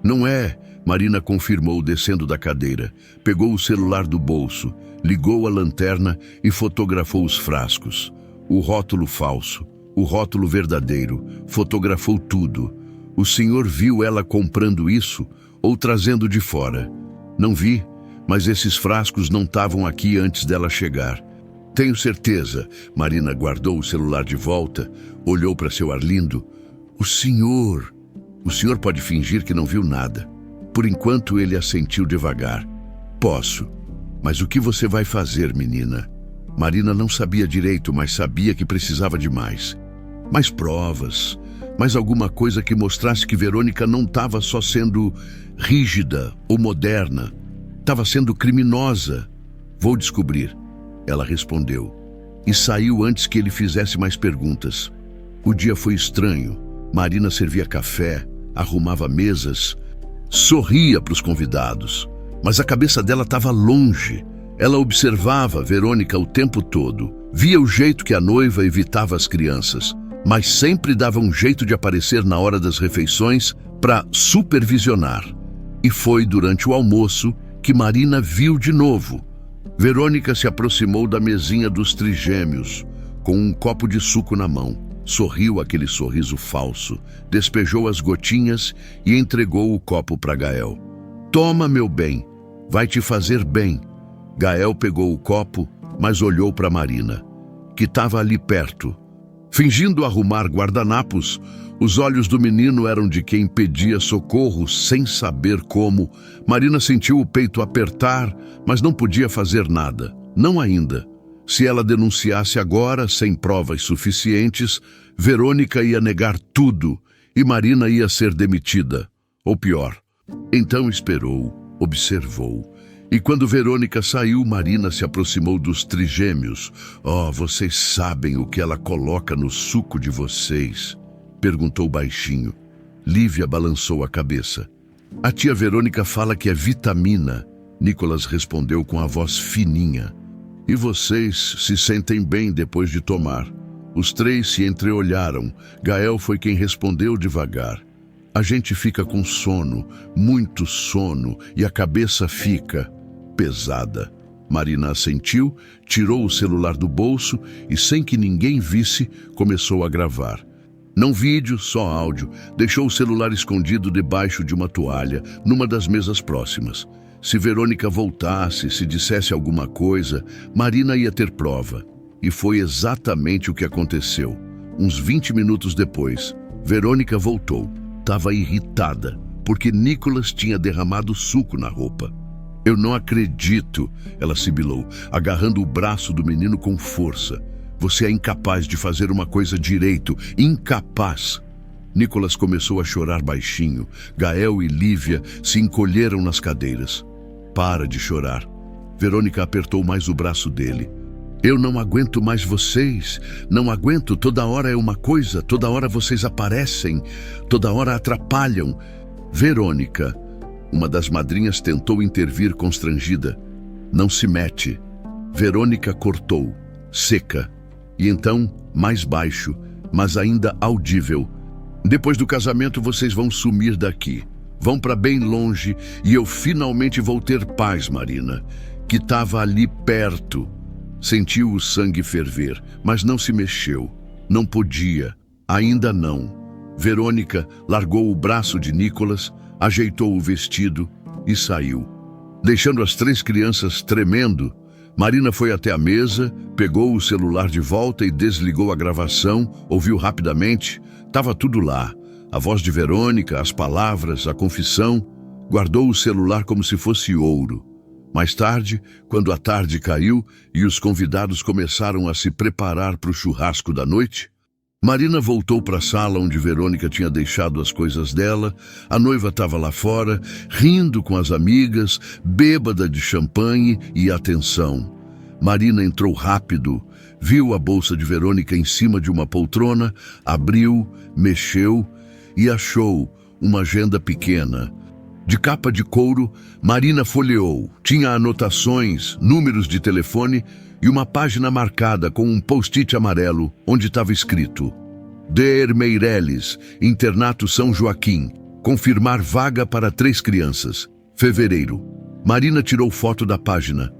"Não é." Marina confirmou descendo da cadeira. Pegou o celular do bolso, ligou a lanterna e fotografou os frascos. O rótulo falso, o rótulo verdadeiro, fotografou tudo. O senhor viu ela comprando isso ou trazendo de fora? Não vi, mas esses frascos não estavam aqui antes dela chegar. Tenho certeza. Marina guardou o celular de volta, olhou para seu Arlindo. O senhor pode fingir que não viu nada. Por enquanto ele assentiu devagar. Posso. Mas o que você vai fazer, menina? Marina não sabia direito, mas sabia que precisava de mais. Mais provas, mais alguma coisa que mostrasse que Verônica não estava só sendo rígida ou moderna. Estava sendo criminosa. Vou descobrir. Ela respondeu. E saiu antes que ele fizesse mais perguntas. O dia foi estranho. Marina servia café, arrumava mesas, sorria para os convidados. Mas a cabeça dela estava longe. Ela observava Verônica o tempo todo. Via o jeito que a noiva evitava as crianças, mas sempre dava um jeito de aparecer na hora das refeições para supervisionar. E foi durante o almoço que Marina viu de novo. Verônica se aproximou da mesinha dos trigêmeos, com um copo de suco na mão. Sorriu aquele sorriso falso, despejou as gotinhas e entregou o copo para Gael. Toma, meu bem, vai te fazer bem. Gael pegou o copo, mas olhou para Marina, que estava ali perto. Fingindo arrumar guardanapos, os olhos do menino eram de quem pedia socorro sem saber como. Marina sentiu o peito apertar, mas não podia fazer nada. Não ainda. Se ela denunciasse agora, sem provas suficientes, Verônica ia negar tudo e Marina ia ser demitida. Ou pior. Então esperou, observou. E quando Verônica saiu, Marina se aproximou dos trigêmeos. Oh, vocês sabem o que ela coloca no suco de vocês? Perguntou baixinho. Lívia balançou a cabeça. A tia Verônica fala que é vitamina. Nicolas respondeu com a voz fininha. E vocês se sentem bem depois de tomar? Os três se entreolharam. Gael foi quem respondeu devagar. A gente fica com sono, muito sono, e a cabeça fica pesada. Marina assentiu, tirou o celular do bolso e, sem que ninguém visse, começou a gravar. Não vídeo, só áudio. Deixou o celular escondido debaixo de uma toalha, numa das mesas próximas. Se Verônica voltasse, se dissesse alguma coisa, Marina ia ter prova. E foi exatamente o que aconteceu. Uns 20 minutos depois, Verônica voltou. Estava irritada, porque Nicolas tinha derramado suco na roupa. Eu não acredito, ela sibilou, agarrando o braço do menino com força. Você é incapaz de fazer uma coisa direito, incapaz. Nicolas começou a chorar baixinho. Gael e Lívia se encolheram nas cadeiras. Para de chorar. Verônica apertou mais o braço dele. Eu não aguento mais vocês. Não aguento. Toda hora é uma coisa. Toda hora vocês aparecem. Toda hora atrapalham. Verônica, uma das madrinhas, tentou intervir constrangida. Não se mete. Verônica cortou, seca. E então, mais baixo, mas ainda audível. Depois do casamento vocês vão sumir daqui. Vão para bem longe e eu finalmente vou ter paz, Marina, que estava ali perto. Sentiu o sangue ferver, mas não se mexeu. Não podia. Ainda não. Verônica largou o braço de Nicolas, ajeitou o vestido e saiu. Deixando as três crianças tremendo, Marina foi até a mesa, pegou o celular de volta e desligou a gravação, ouviu rapidamente. Estava tudo lá. A voz de Verônica, as palavras, a confissão. Guardou o celular como se fosse ouro. Mais tarde, quando a tarde caiu e os convidados começaram a se preparar para o churrasco da noite, Marina voltou para a sala onde Verônica tinha deixado as coisas dela. A noiva estava lá fora, rindo com as amigas, bêbada de champanhe e atenção. Marina entrou rápido, viu a bolsa de Verônica em cima de uma poltrona, abriu, mexeu e achou uma agenda pequena. De capa de couro, Marina folheou. Tinha anotações, números de telefone e uma página marcada com um post-it amarelo, onde estava escrito: Der Meireles, Internato São Joaquim. Confirmar vaga para 3 crianças. Fevereiro. Marina tirou foto da página.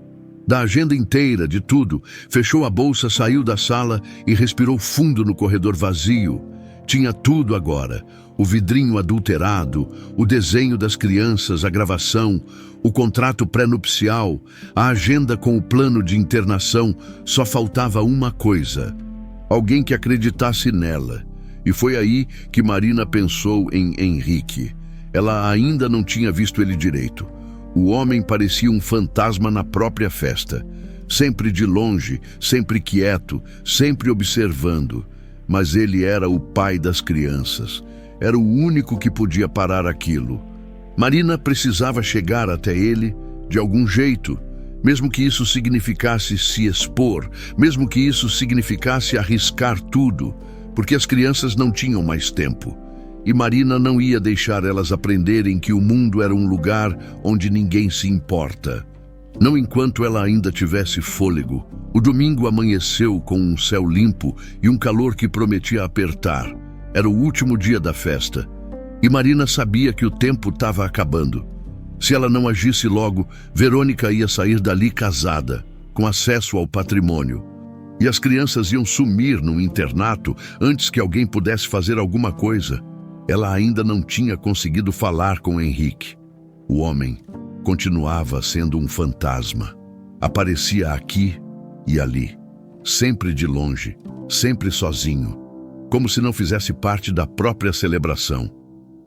Da agenda inteira, de tudo. Fechou a bolsa, saiu da sala e respirou fundo no corredor vazio. Tinha tudo agora. O vidrinho adulterado, o desenho das crianças, a gravação, o contrato pré-nupcial, a agenda com o plano de internação. Só faltava uma coisa: alguém que acreditasse nela. E foi aí que Marina pensou em Henrique. Ela ainda não tinha visto ele direito. O homem parecia um fantasma na própria festa. Sempre de longe, sempre quieto, sempre observando. Mas ele era o pai das crianças. Era o único que podia parar aquilo. Marina precisava chegar até ele de algum jeito, mesmo que isso significasse se expor, mesmo que isso significasse arriscar tudo, porque as crianças não tinham mais tempo. E Marina não ia deixar elas aprenderem que o mundo era um lugar onde ninguém se importa. Não enquanto ela ainda tivesse fôlego. O domingo amanheceu com um céu limpo e um calor que prometia apertar. Era o último dia da festa. E Marina sabia que o tempo estava acabando. Se ela não agisse logo, Verônica ia sair dali casada, com acesso ao patrimônio. E as crianças iam sumir no internato antes que alguém pudesse fazer alguma coisa. Ela ainda não tinha conseguido falar com Henrique. O homem continuava sendo um fantasma. Aparecia aqui e ali, sempre de longe, sempre sozinho, como se não fizesse parte da própria celebração.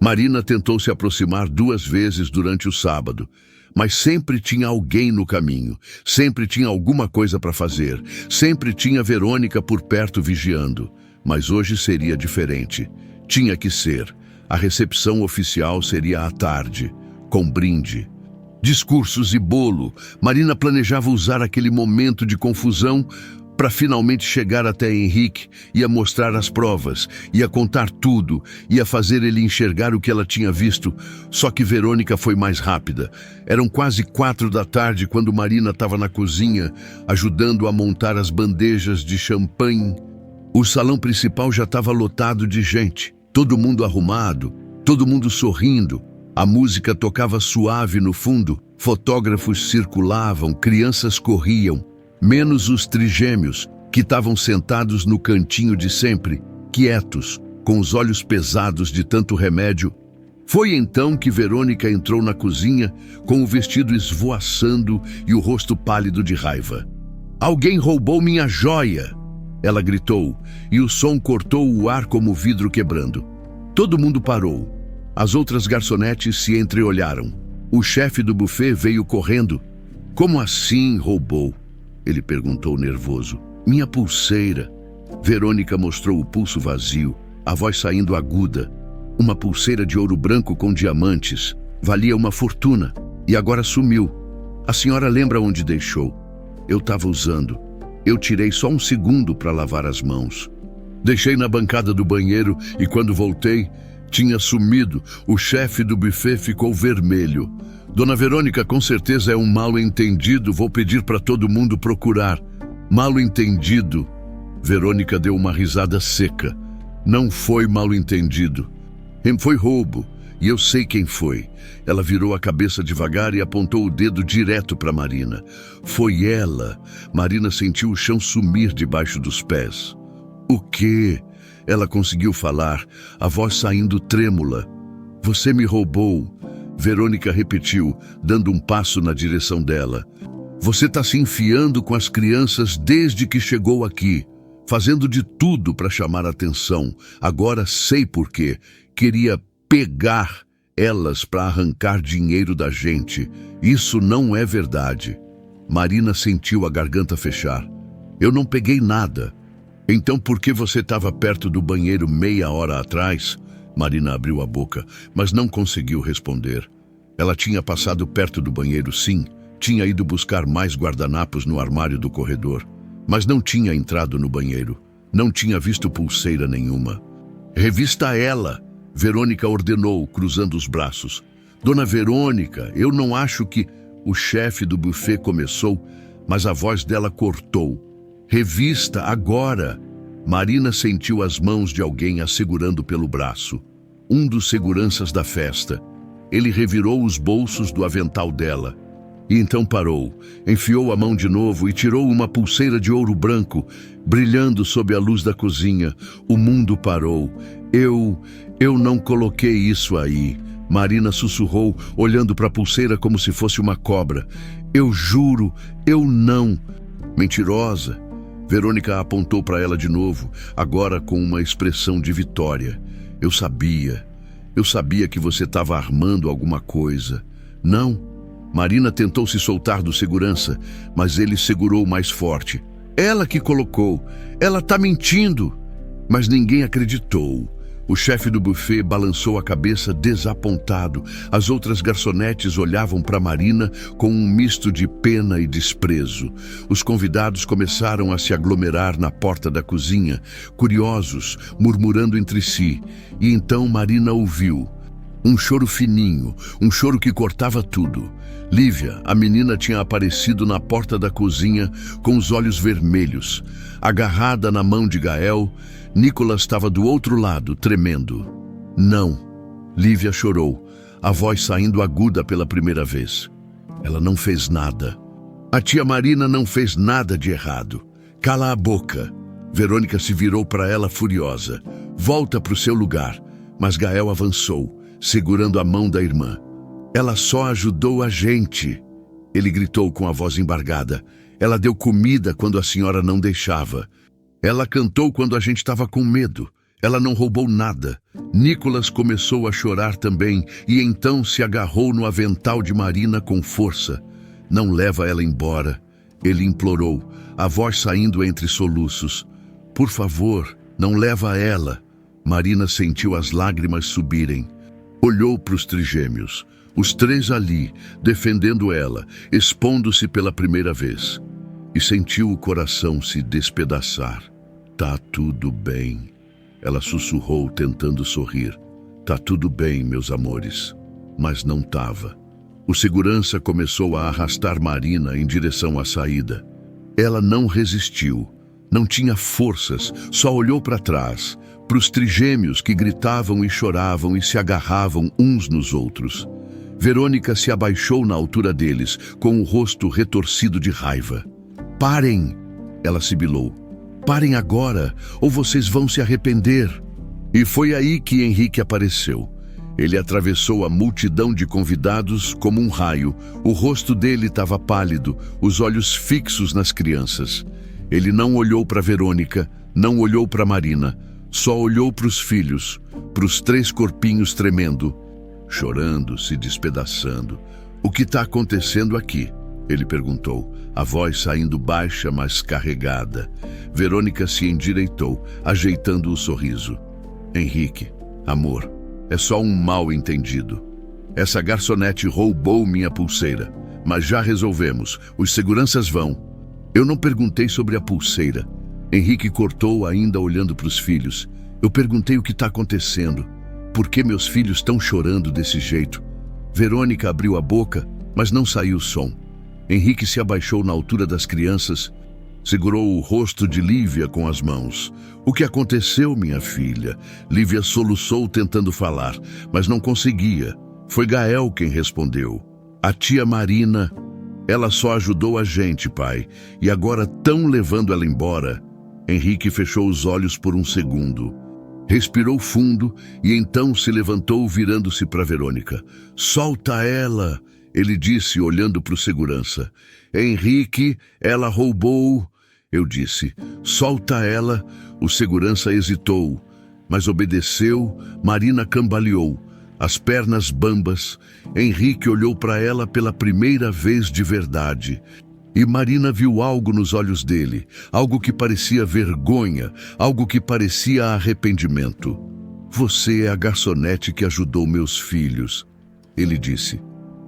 Marina tentou se aproximar 2 vezes durante o sábado, mas sempre tinha alguém no caminho, sempre tinha alguma coisa para fazer, sempre tinha Verônica por perto vigiando. Mas hoje seria diferente. Tinha que ser. A recepção oficial seria à tarde, com brinde, discursos e bolo. Marina planejava usar aquele momento de confusão para finalmente chegar até Henrique, ia mostrar as provas, ia contar tudo, ia fazer ele enxergar o que ela tinha visto. Só que Verônica foi mais rápida. Eram quase 4 da tarde quando Marina estava na cozinha, ajudando a montar as bandejas de champanhe. O salão principal já estava lotado de gente, todo mundo arrumado, todo mundo sorrindo. A música tocava suave no fundo, fotógrafos circulavam, crianças corriam, menos os trigêmeos, que estavam sentados no cantinho de sempre, quietos, com os olhos pesados de tanto remédio. Foi então que Verônica entrou na cozinha, com o vestido esvoaçando e o rosto pálido de raiva. "Alguém roubou minha joia!" Ela gritou, e o som cortou o ar como vidro quebrando. Todo mundo parou. As outras garçonetes se entreolharam. O chefe do buffet veio correndo. "Como assim roubou?" Ele perguntou nervoso. "Minha pulseira." Verônica mostrou o pulso vazio, a voz saindo aguda. Uma pulseira de ouro branco com diamantes. Valia uma fortuna. E agora sumiu. "A senhora lembra onde deixou?" "Eu estava usando. Eu tirei só 1 segundo para lavar as mãos. Deixei na bancada do banheiro e quando voltei, tinha sumido." O chefe do buffet ficou vermelho. "Dona Verônica, com certeza é um mal-entendido. Vou pedir para todo mundo procurar." "Mal-entendido?" Verônica deu uma risada seca. "Não foi mal-entendido. Foi roubo. E eu sei quem foi." Ela virou a cabeça devagar e apontou o dedo direto para Marina. "Foi ela." Marina sentiu o chão sumir debaixo dos pés. "O quê?" Ela conseguiu falar, a voz saindo trêmula. "Você me roubou." Verônica repetiu, dando um passo na direção dela. "Você está se enfiando com as crianças desde que chegou aqui, fazendo de tudo para chamar a atenção. Agora sei por quê. Queria pegar elas para arrancar dinheiro da gente. Isso não é verdade." Marina sentiu a garganta fechar. "Eu não peguei nada." "Então por que você estava perto do banheiro meia hora atrás?" Marina abriu a boca, mas não conseguiu responder. Ela tinha passado perto do banheiro, sim. Tinha ido buscar mais guardanapos no armário do corredor. Mas não tinha entrado no banheiro. Não tinha visto pulseira nenhuma. "Revista ela!" Verônica ordenou, cruzando os braços. "Dona Verônica, eu não acho que..." O chefe do buffet começou, mas a voz dela cortou. "Revista agora!" Marina sentiu as mãos de alguém a segurando pelo braço. Um dos seguranças da festa. Ele revirou os bolsos do avental dela. E então parou, enfiou a mão de novo e tirou uma pulseira de ouro branco, brilhando sob a luz da cozinha. O mundo parou. Eu não coloquei isso aí. Marina sussurrou, olhando para a pulseira como se fosse uma cobra. Eu juro, eu não. Mentirosa. Verônica apontou para ela de novo, agora com uma expressão de vitória. Eu sabia que você estava armando alguma coisa. Não. Marina tentou se soltar do segurança, mas ele segurou mais forte. Ela que colocou. Ela está mentindo. Mas ninguém acreditou. O chefe do buffet balançou a cabeça desapontado. As outras garçonetes olhavam para Marina com um misto de pena e desprezo. Os convidados começaram a se aglomerar na porta da cozinha, curiosos, murmurando entre si. E então Marina ouviu. Um choro fininho, um choro que cortava tudo. Lívia, a menina, tinha aparecido na porta da cozinha com os olhos vermelhos. Agarrada na mão de Gael, Nicolas estava do outro lado, tremendo. Não. Lívia chorou, a voz saindo aguda pela primeira vez. Ela não fez nada. A tia Marina não fez nada de errado. Cala a boca. Verônica se virou para ela furiosa. Volta para o seu lugar. Mas Gael avançou, segurando a mão da irmã. Ela só ajudou a gente. Ele gritou com a voz embargada. Ela deu comida quando a senhora não deixava. Ela cantou quando a gente estava com medo. Ela não roubou nada. Nicolas começou a chorar também e então se agarrou no avental de Marina com força. Não leva ela embora. Ele implorou, a voz saindo entre soluços. Por favor, não leva ela. Marina sentiu as lágrimas subirem. Olhou para os trigêmeos. Os três ali, defendendo ela, expondo-se pela primeira vez. E sentiu o coração se despedaçar. Tá tudo bem. Ela sussurrou, tentando sorrir. Tá tudo bem, meus amores. Mas não tava. O segurança começou a arrastar Marina em direção à saída. Ela não resistiu. Não tinha forças, só olhou para trás, para os trigêmeos que gritavam e choravam e se agarravam uns nos outros. Verônica se abaixou na altura deles, com o rosto retorcido de raiva. Parem! Ela sibilou. Parem agora, ou vocês vão se arrepender. E foi aí que Henrique apareceu. Ele atravessou a multidão de convidados como um raio. O rosto dele estava pálido, os olhos fixos nas crianças. Ele não olhou para Verônica, não olhou para Marina, só olhou para os filhos, para os três corpinhos tremendo, chorando, se despedaçando. O que está acontecendo aqui? Ele perguntou, a voz saindo baixa, mas carregada. Verônica se endireitou, ajeitando o sorriso. Henrique, amor, é só um mal-entendido. Essa garçonete roubou minha pulseira, mas já resolvemos, os seguranças vão. Eu não perguntei sobre a pulseira. Henrique cortou, ainda olhando para os filhos. Eu perguntei o que está acontecendo. Por que meus filhos estão chorando desse jeito? Verônica abriu a boca, mas não saiu som. Henrique se abaixou na altura das crianças, segurou o rosto de Lívia com as mãos. O que aconteceu, minha filha? Lívia soluçou tentando falar, mas não conseguia. Foi Gael quem respondeu. A tia Marina... Ela só ajudou a gente, pai, e agora estão levando ela embora. Henrique fechou os olhos por um segundo. Respirou fundo e então se levantou, virando-se para Verônica. Solta ela, ele disse, olhando para o segurança. Henrique, ela roubou. Eu disse, solta ela. O segurança hesitou, mas obedeceu. Marina cambaleou. As pernas bambas, Henrique olhou para ela pela primeira vez de verdade. E Marina viu algo nos olhos dele, algo que parecia vergonha, algo que parecia arrependimento. Você é a garçonete que ajudou meus filhos, ele disse.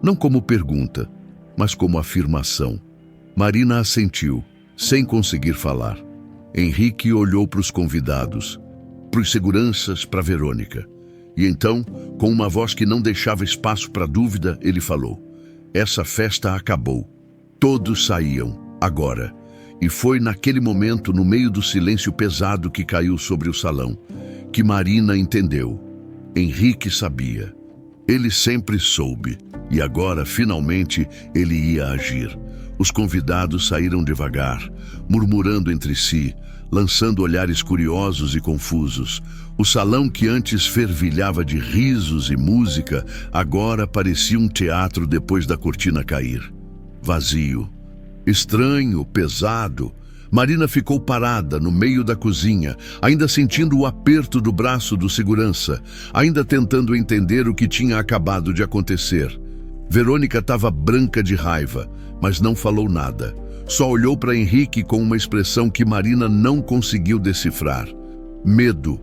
Não como pergunta, mas como afirmação. Marina assentiu, sem conseguir falar. Henrique olhou para os convidados, para os seguranças, para Verônica. E então, com uma voz que não deixava espaço para dúvida, ele falou: essa festa acabou. Todos saíam, agora. E foi naquele momento, no meio do silêncio pesado que caiu sobre o salão, que Marina entendeu. Henrique sabia. Ele sempre soube. E agora, finalmente, ele ia agir. Os convidados saíram devagar, murmurando entre si, lançando olhares curiosos e confusos. O salão que antes fervilhava de risos e música, agora parecia um teatro depois da cortina cair. Vazio. Estranho, pesado. Marina ficou parada no meio da cozinha, ainda sentindo o aperto do braço do segurança, ainda tentando entender o que tinha acabado de acontecer. Verônica estava branca de raiva, mas não falou nada. Só olhou para Henrique com uma expressão que Marina não conseguiu decifrar. Medo,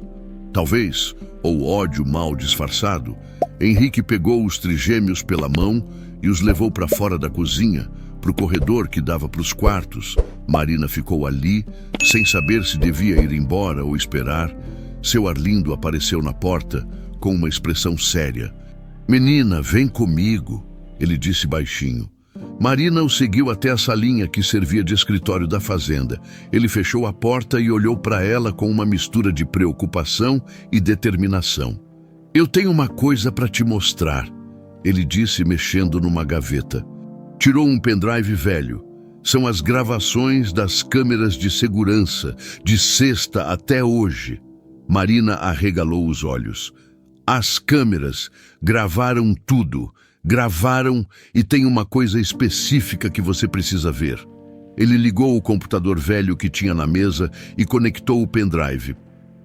talvez, ou ódio mal disfarçado. Henrique pegou os trigêmeos pela mão e os levou para fora da cozinha, para o corredor que dava para os quartos. Marina ficou ali, sem saber se devia ir embora ou esperar. Seu Arlindo apareceu na porta, com uma expressão séria. "Menina, vem comigo", ele disse baixinho. Marina o seguiu até a salinha que servia de escritório da fazenda. Ele fechou a porta e olhou para ela com uma mistura de preocupação e determinação. "Eu tenho uma coisa para te mostrar", ele disse mexendo numa gaveta. Tirou um pendrive velho. São as gravações das câmeras de segurança, de sexta até hoje. Marina arregalou os olhos. As câmeras gravaram tudo. Gravaram, e tem uma coisa específica que você precisa ver. Ele ligou o computador velho que tinha na mesa e conectou o pendrive.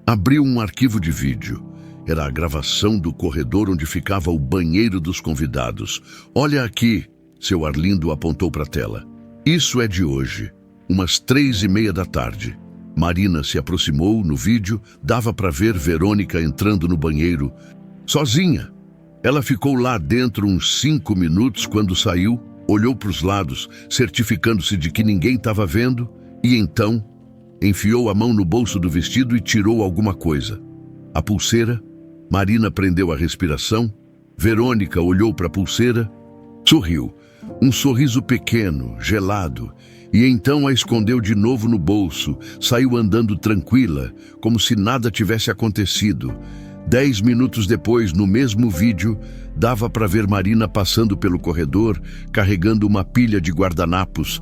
Abriu um arquivo de vídeo. Era a gravação do corredor onde ficava o banheiro dos convidados. "Olha aqui", seu Arlindo apontou para a tela. "Isso é de hoje, umas 3:30 da tarde. Marina se aproximou no vídeo, dava para ver Verônica entrando no banheiro, sozinha. Ela ficou lá dentro uns 5 minutos quando saiu, olhou para os lados, certificando-se de que ninguém estava vendo, e então enfiou a mão no bolso do vestido e tirou alguma coisa. A pulseira. Marina prendeu a respiração. Verônica olhou para a pulseira, sorriu. Um sorriso pequeno, gelado, e então a escondeu de novo no bolso, saiu andando tranquila, como se nada tivesse acontecido. 10 minutos depois, no mesmo vídeo, dava para ver Marina passando pelo corredor, carregando uma pilha de guardanapos.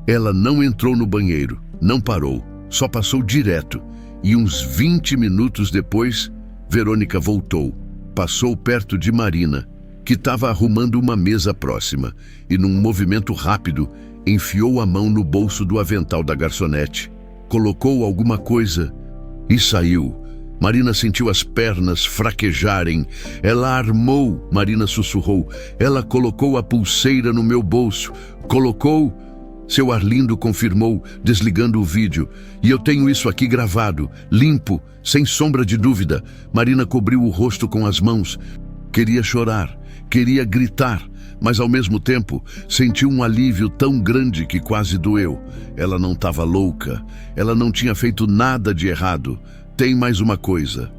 Ela não entrou no banheiro, não parou, só passou direto. E uns 20 minutos depois, Verônica voltou, passou perto de Marina, que estava arrumando uma mesa próxima, e num movimento rápido, enfiou a mão no bolso do avental da garçonete, colocou alguma coisa e saiu. Marina sentiu as pernas fraquejarem. "Ela armou", Marina sussurrou. "Ela colocou a pulseira no meu bolso." "Colocou?" Seu Arlindo confirmou, desligando o vídeo. "E eu tenho isso aqui gravado, limpo, sem sombra de dúvida." Marina cobriu o rosto com as mãos. Queria chorar, queria gritar, mas ao mesmo tempo sentiu um alívio tão grande que quase doeu. Ela não estava louca, ela não tinha feito nada de errado. "Tem mais uma coisa",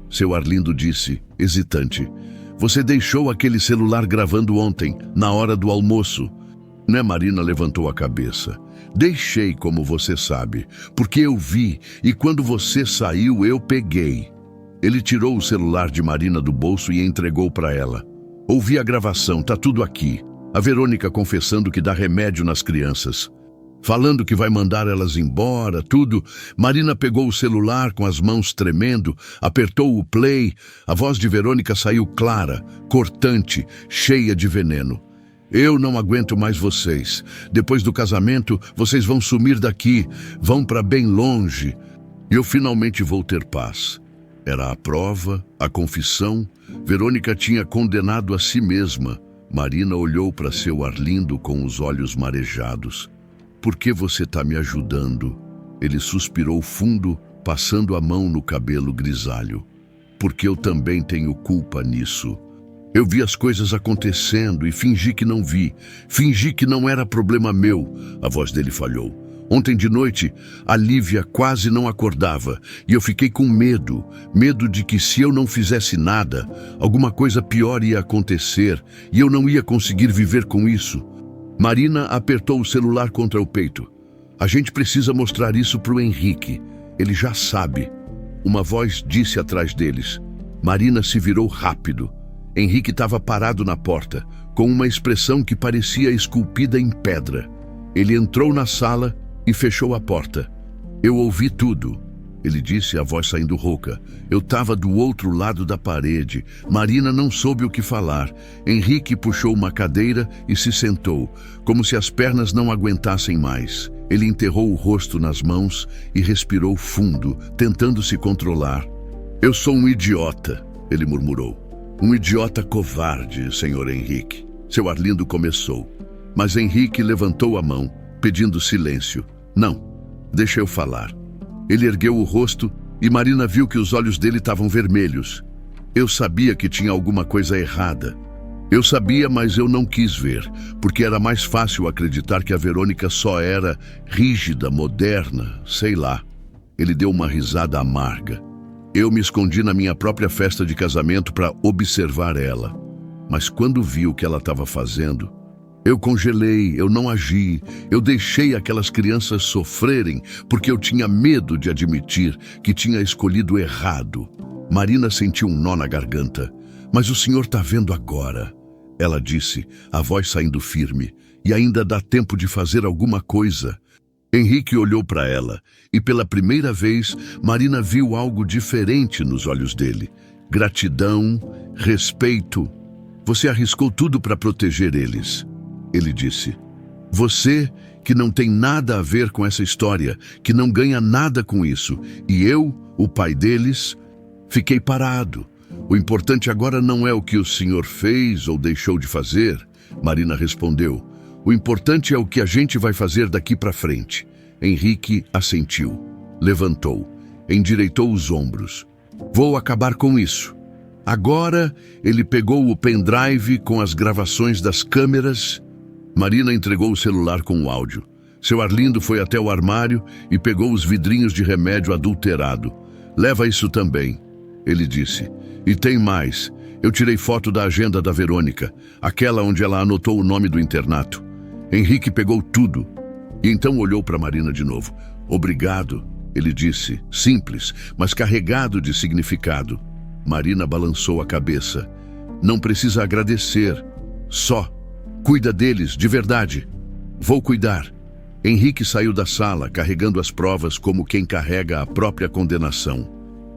seu Arlindo disse, hesitante. "Você deixou aquele celular gravando ontem, na hora do almoço." Né? Marina levantou a cabeça. "Deixei, como você sabe, porque eu vi, e quando você saiu, eu peguei." Ele tirou o celular de Marina do bolso e entregou para ela. "Ouvi a gravação, tá tudo aqui. A Verônica confessando que dá remédio nas crianças, falando que vai mandar elas embora, tudo." Marina pegou o celular com as mãos tremendo, apertou o play. A voz de Verônica saiu clara, cortante, cheia de veneno. "Eu não aguento mais vocês. Depois do casamento, vocês vão sumir daqui, vão para bem longe. Eu finalmente vou ter paz." Era a prova, a confissão. Verônica tinha condenado a si mesma. Marina olhou para seu Arlindo com os olhos marejados. "Por que você está me ajudando?" Ele suspirou fundo, passando a mão no cabelo grisalho. "Porque eu também tenho culpa nisso. Eu vi as coisas acontecendo e fingi que não vi. Fingi que não era problema meu." A voz dele falhou. "Ontem de noite, a Lívia quase não acordava e eu fiquei com medo. Medo de que se eu não fizesse nada, alguma coisa pior ia acontecer e eu não ia conseguir viver com isso." Marina apertou o celular contra o peito. "A gente precisa mostrar isso para o Henrique. Ele já sabe." Uma voz disse atrás deles. Marina se virou rápido. Henrique estava parado na porta, com uma expressão que parecia esculpida em pedra. Ele entrou na sala e fechou a porta. Eu ouvi tudo, ele disse, a voz saindo rouca. Eu estava do outro lado da parede. Marina não soube o que falar. Henrique puxou uma cadeira e se sentou, como se as pernas não aguentassem mais. Ele enterrou o rosto nas mãos e respirou fundo, tentando se controlar. Eu sou um idiota, ele murmurou. Um idiota covarde, senhor Henrique. Seu Arlindo começou, mas Henrique levantou a mão, pedindo silêncio. Não, deixa eu falar. Ele ergueu o rosto e Marina viu que os olhos dele estavam vermelhos. Eu sabia que tinha alguma coisa errada. Eu sabia, mas eu não quis ver, porque era mais fácil acreditar que a Verônica só era rígida, moderna, sei lá. Ele deu uma risada amarga. Eu me escondi na minha própria festa de casamento para observar ela. Mas quando vi o que ela estava fazendo, eu congelei, eu não agi, eu deixei aquelas crianças sofrerem porque eu tinha medo de admitir que tinha escolhido errado. Marina sentiu um nó na garganta. Mas o senhor está vendo agora, ela disse, a voz saindo firme, e ainda dá tempo de fazer alguma coisa. Henrique olhou para ela, e pela primeira vez, Marina viu algo diferente nos olhos dele. Gratidão, respeito. Você arriscou tudo para proteger eles, ele disse. Você, que não tem nada a ver com essa história, que não ganha nada com isso, e eu, o pai deles, fiquei parado. O importante agora não é o que o senhor fez ou deixou de fazer, Marina respondeu. O importante é o que a gente vai fazer daqui para frente. Henrique assentiu, levantou, endireitou os ombros. Vou acabar com isso. Agora ele pegou o pendrive com as gravações das câmeras. Marina entregou o celular com o áudio. Seu Arlindo foi até o armário e pegou os vidrinhos de remédio adulterado. Leva isso também, ele disse. E tem mais. Eu tirei foto da agenda da Verônica, aquela onde ela anotou o nome do internato. Henrique pegou tudo. E então olhou para Marina de novo. Obrigado, ele disse, simples, mas carregado de significado. Marina balançou a cabeça. Não precisa agradecer. Só. Cuida deles, de verdade. Vou cuidar. Henrique saiu da sala, carregando as provas como quem carrega a própria condenação.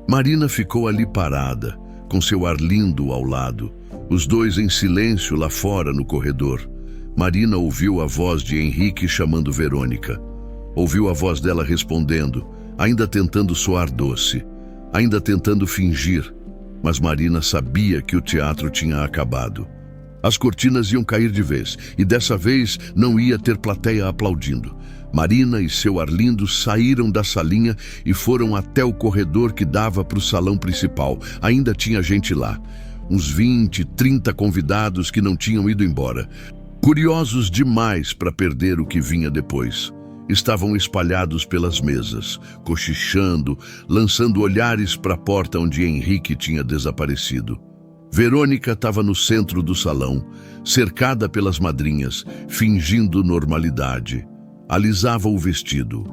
Marina ficou ali parada, com seu Arlindo ao lado, os dois em silêncio lá fora no corredor. Marina ouviu a voz de Henrique chamando Verônica. Ouviu a voz dela respondendo, ainda tentando soar doce, ainda tentando fingir. Mas Marina sabia que o teatro tinha acabado. As cortinas iam cair de vez, e dessa vez não ia ter plateia aplaudindo. Marina e seu Arlindo saíram da salinha e foram até o corredor que dava para o salão principal. Ainda tinha gente lá. Uns 20, 30 convidados que não tinham ido embora. Curiosos demais para perder o que vinha depois. Estavam espalhados pelas mesas, cochichando, lançando olhares para a porta onde Henrique tinha desaparecido. Verônica estava no centro do salão, cercada pelas madrinhas, fingindo normalidade. Alisava o vestido,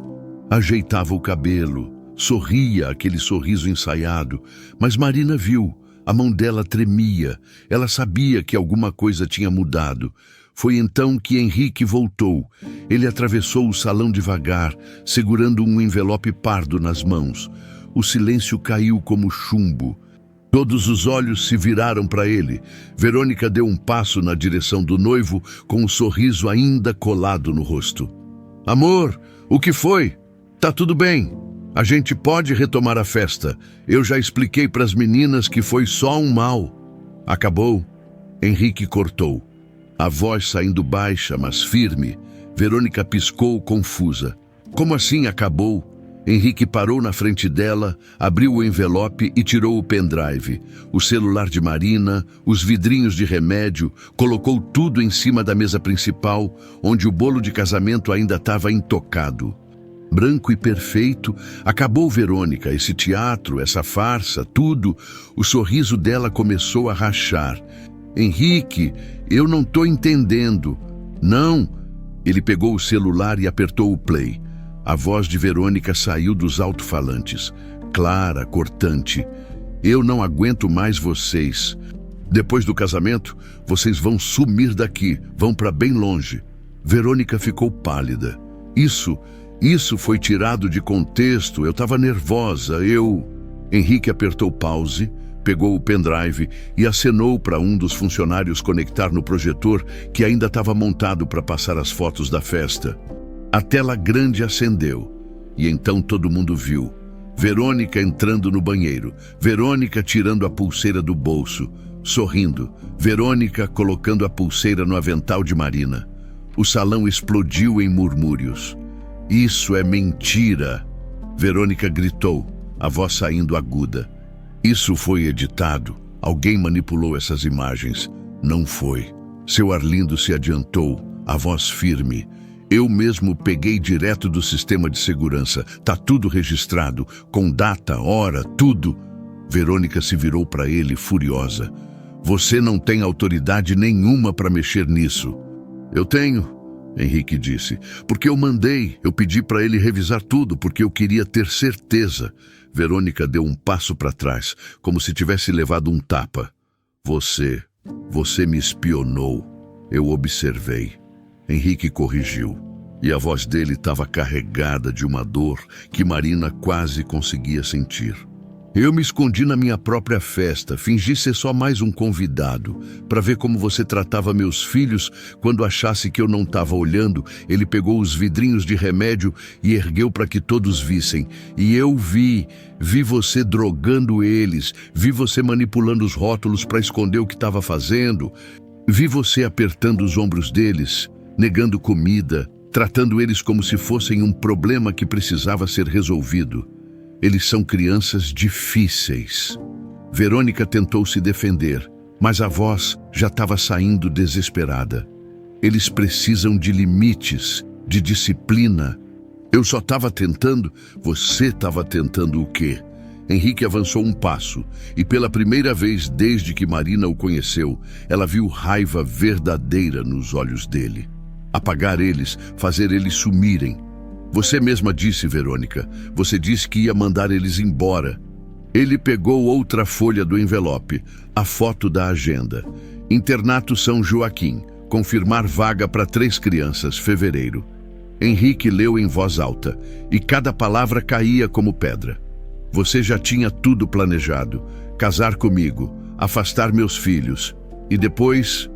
ajeitava o cabelo, sorria aquele sorriso ensaiado, mas Marina viu, a mão dela tremia, ela sabia que alguma coisa tinha mudado. Foi então que Henrique voltou. Ele atravessou o salão devagar, segurando um envelope pardo nas mãos. O silêncio caiu como chumbo. Todos os olhos se viraram para ele. Verônica deu um passo na direção do noivo, com um sorriso ainda colado no rosto. Amor, o que foi? Tá tudo bem. A gente pode retomar a festa. Eu já expliquei para as meninas que foi só um mal. Acabou. Henrique cortou. A voz saindo baixa, mas firme. Verônica piscou confusa. Como assim acabou? Henrique parou na frente dela, abriu o envelope e tirou o pendrive, o celular de Marina, os vidrinhos de remédio, colocou tudo em cima da mesa principal, onde o bolo de casamento ainda estava intocado. Branco e perfeito, acabou Verônica, esse teatro, essa farsa, tudo. O sorriso dela começou a rachar. Henrique, eu não estou entendendo. Não. Ele pegou o celular e apertou o play. A voz de Verônica saiu dos alto-falantes, clara, cortante. Eu não aguento mais vocês. Depois do casamento, vocês vão sumir daqui, vão para bem longe. Verônica ficou pálida. Isso foi tirado de contexto, eu estava nervosa, Henrique apertou pause, pegou o pendrive e acenou para um dos funcionários conectar no projetor que ainda estava montado para passar as fotos da festa. A tela grande acendeu e então todo mundo viu. Verônica entrando no banheiro, Verônica tirando a pulseira do bolso, sorrindo, Verônica colocando a pulseira no avental de Marina. O salão explodiu em murmúrios. Isso é mentira! Verônica gritou, a voz saindo aguda. Isso foi editado. Alguém manipulou essas imagens. Não foi. Seu Arlindo se adiantou, a voz firme. Eu mesmo peguei direto do sistema de segurança. Tá tudo registrado, com data, hora, tudo. Verônica se virou para ele, furiosa. Você não tem autoridade nenhuma para mexer nisso. Eu tenho, Henrique disse, porque eu pedi para ele revisar tudo, porque eu queria ter certeza. Verônica deu um passo para trás, como se tivesse levado um tapa. Você me espionou. Eu observei. Henrique corrigiu, e a voz dele estava carregada de uma dor que Marina quase conseguia sentir. Eu me escondi na minha própria festa, fingi ser só mais um convidado, para ver como você tratava meus filhos. Quando achasse que eu não estava olhando, ele pegou os vidrinhos de remédio e ergueu para que todos vissem. E eu vi você drogando eles, vi você manipulando os rótulos para esconder o que estava fazendo, vi você apertando os ombros deles, negando comida, tratando eles como se fossem um problema que precisava ser resolvido. Eles são crianças difíceis. Verônica tentou se defender, mas a voz já estava saindo desesperada. Eles precisam de limites, de disciplina. Eu só estava tentando. Você estava tentando o quê? Henrique avançou um passo, e pela primeira vez desde que Marina o conheceu, ela viu raiva verdadeira nos olhos dele. Apagar eles, fazer eles sumirem. Você mesma disse, Verônica, você disse que ia mandar eles embora. Ele pegou outra folha do envelope, a foto da agenda. Internato São Joaquim, confirmar vaga para 3 crianças, fevereiro. Henrique leu em voz alta, e cada palavra caía como pedra. Você já tinha tudo planejado, casar comigo, afastar meus filhos. E depois,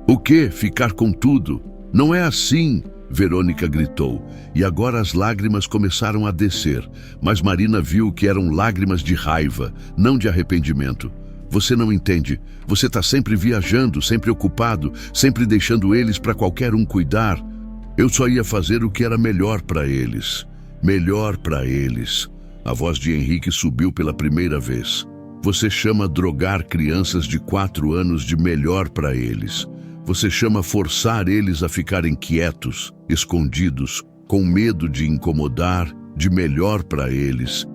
o quê? Ficar com tudo? Não é assim! Verônica gritou, e agora as lágrimas começaram a descer, mas Marina viu que eram lágrimas de raiva, não de arrependimento. Você não entende. Você está sempre viajando, sempre ocupado, sempre deixando eles para qualquer um cuidar. Eu só ia fazer o que era melhor para eles. Melhor para eles. A voz de Henrique subiu pela primeira vez. Você chama drogar crianças de 4 anos de melhor para eles. Você chama forçar eles a ficarem quietos, escondidos, com medo de incomodar, de melhor para eles.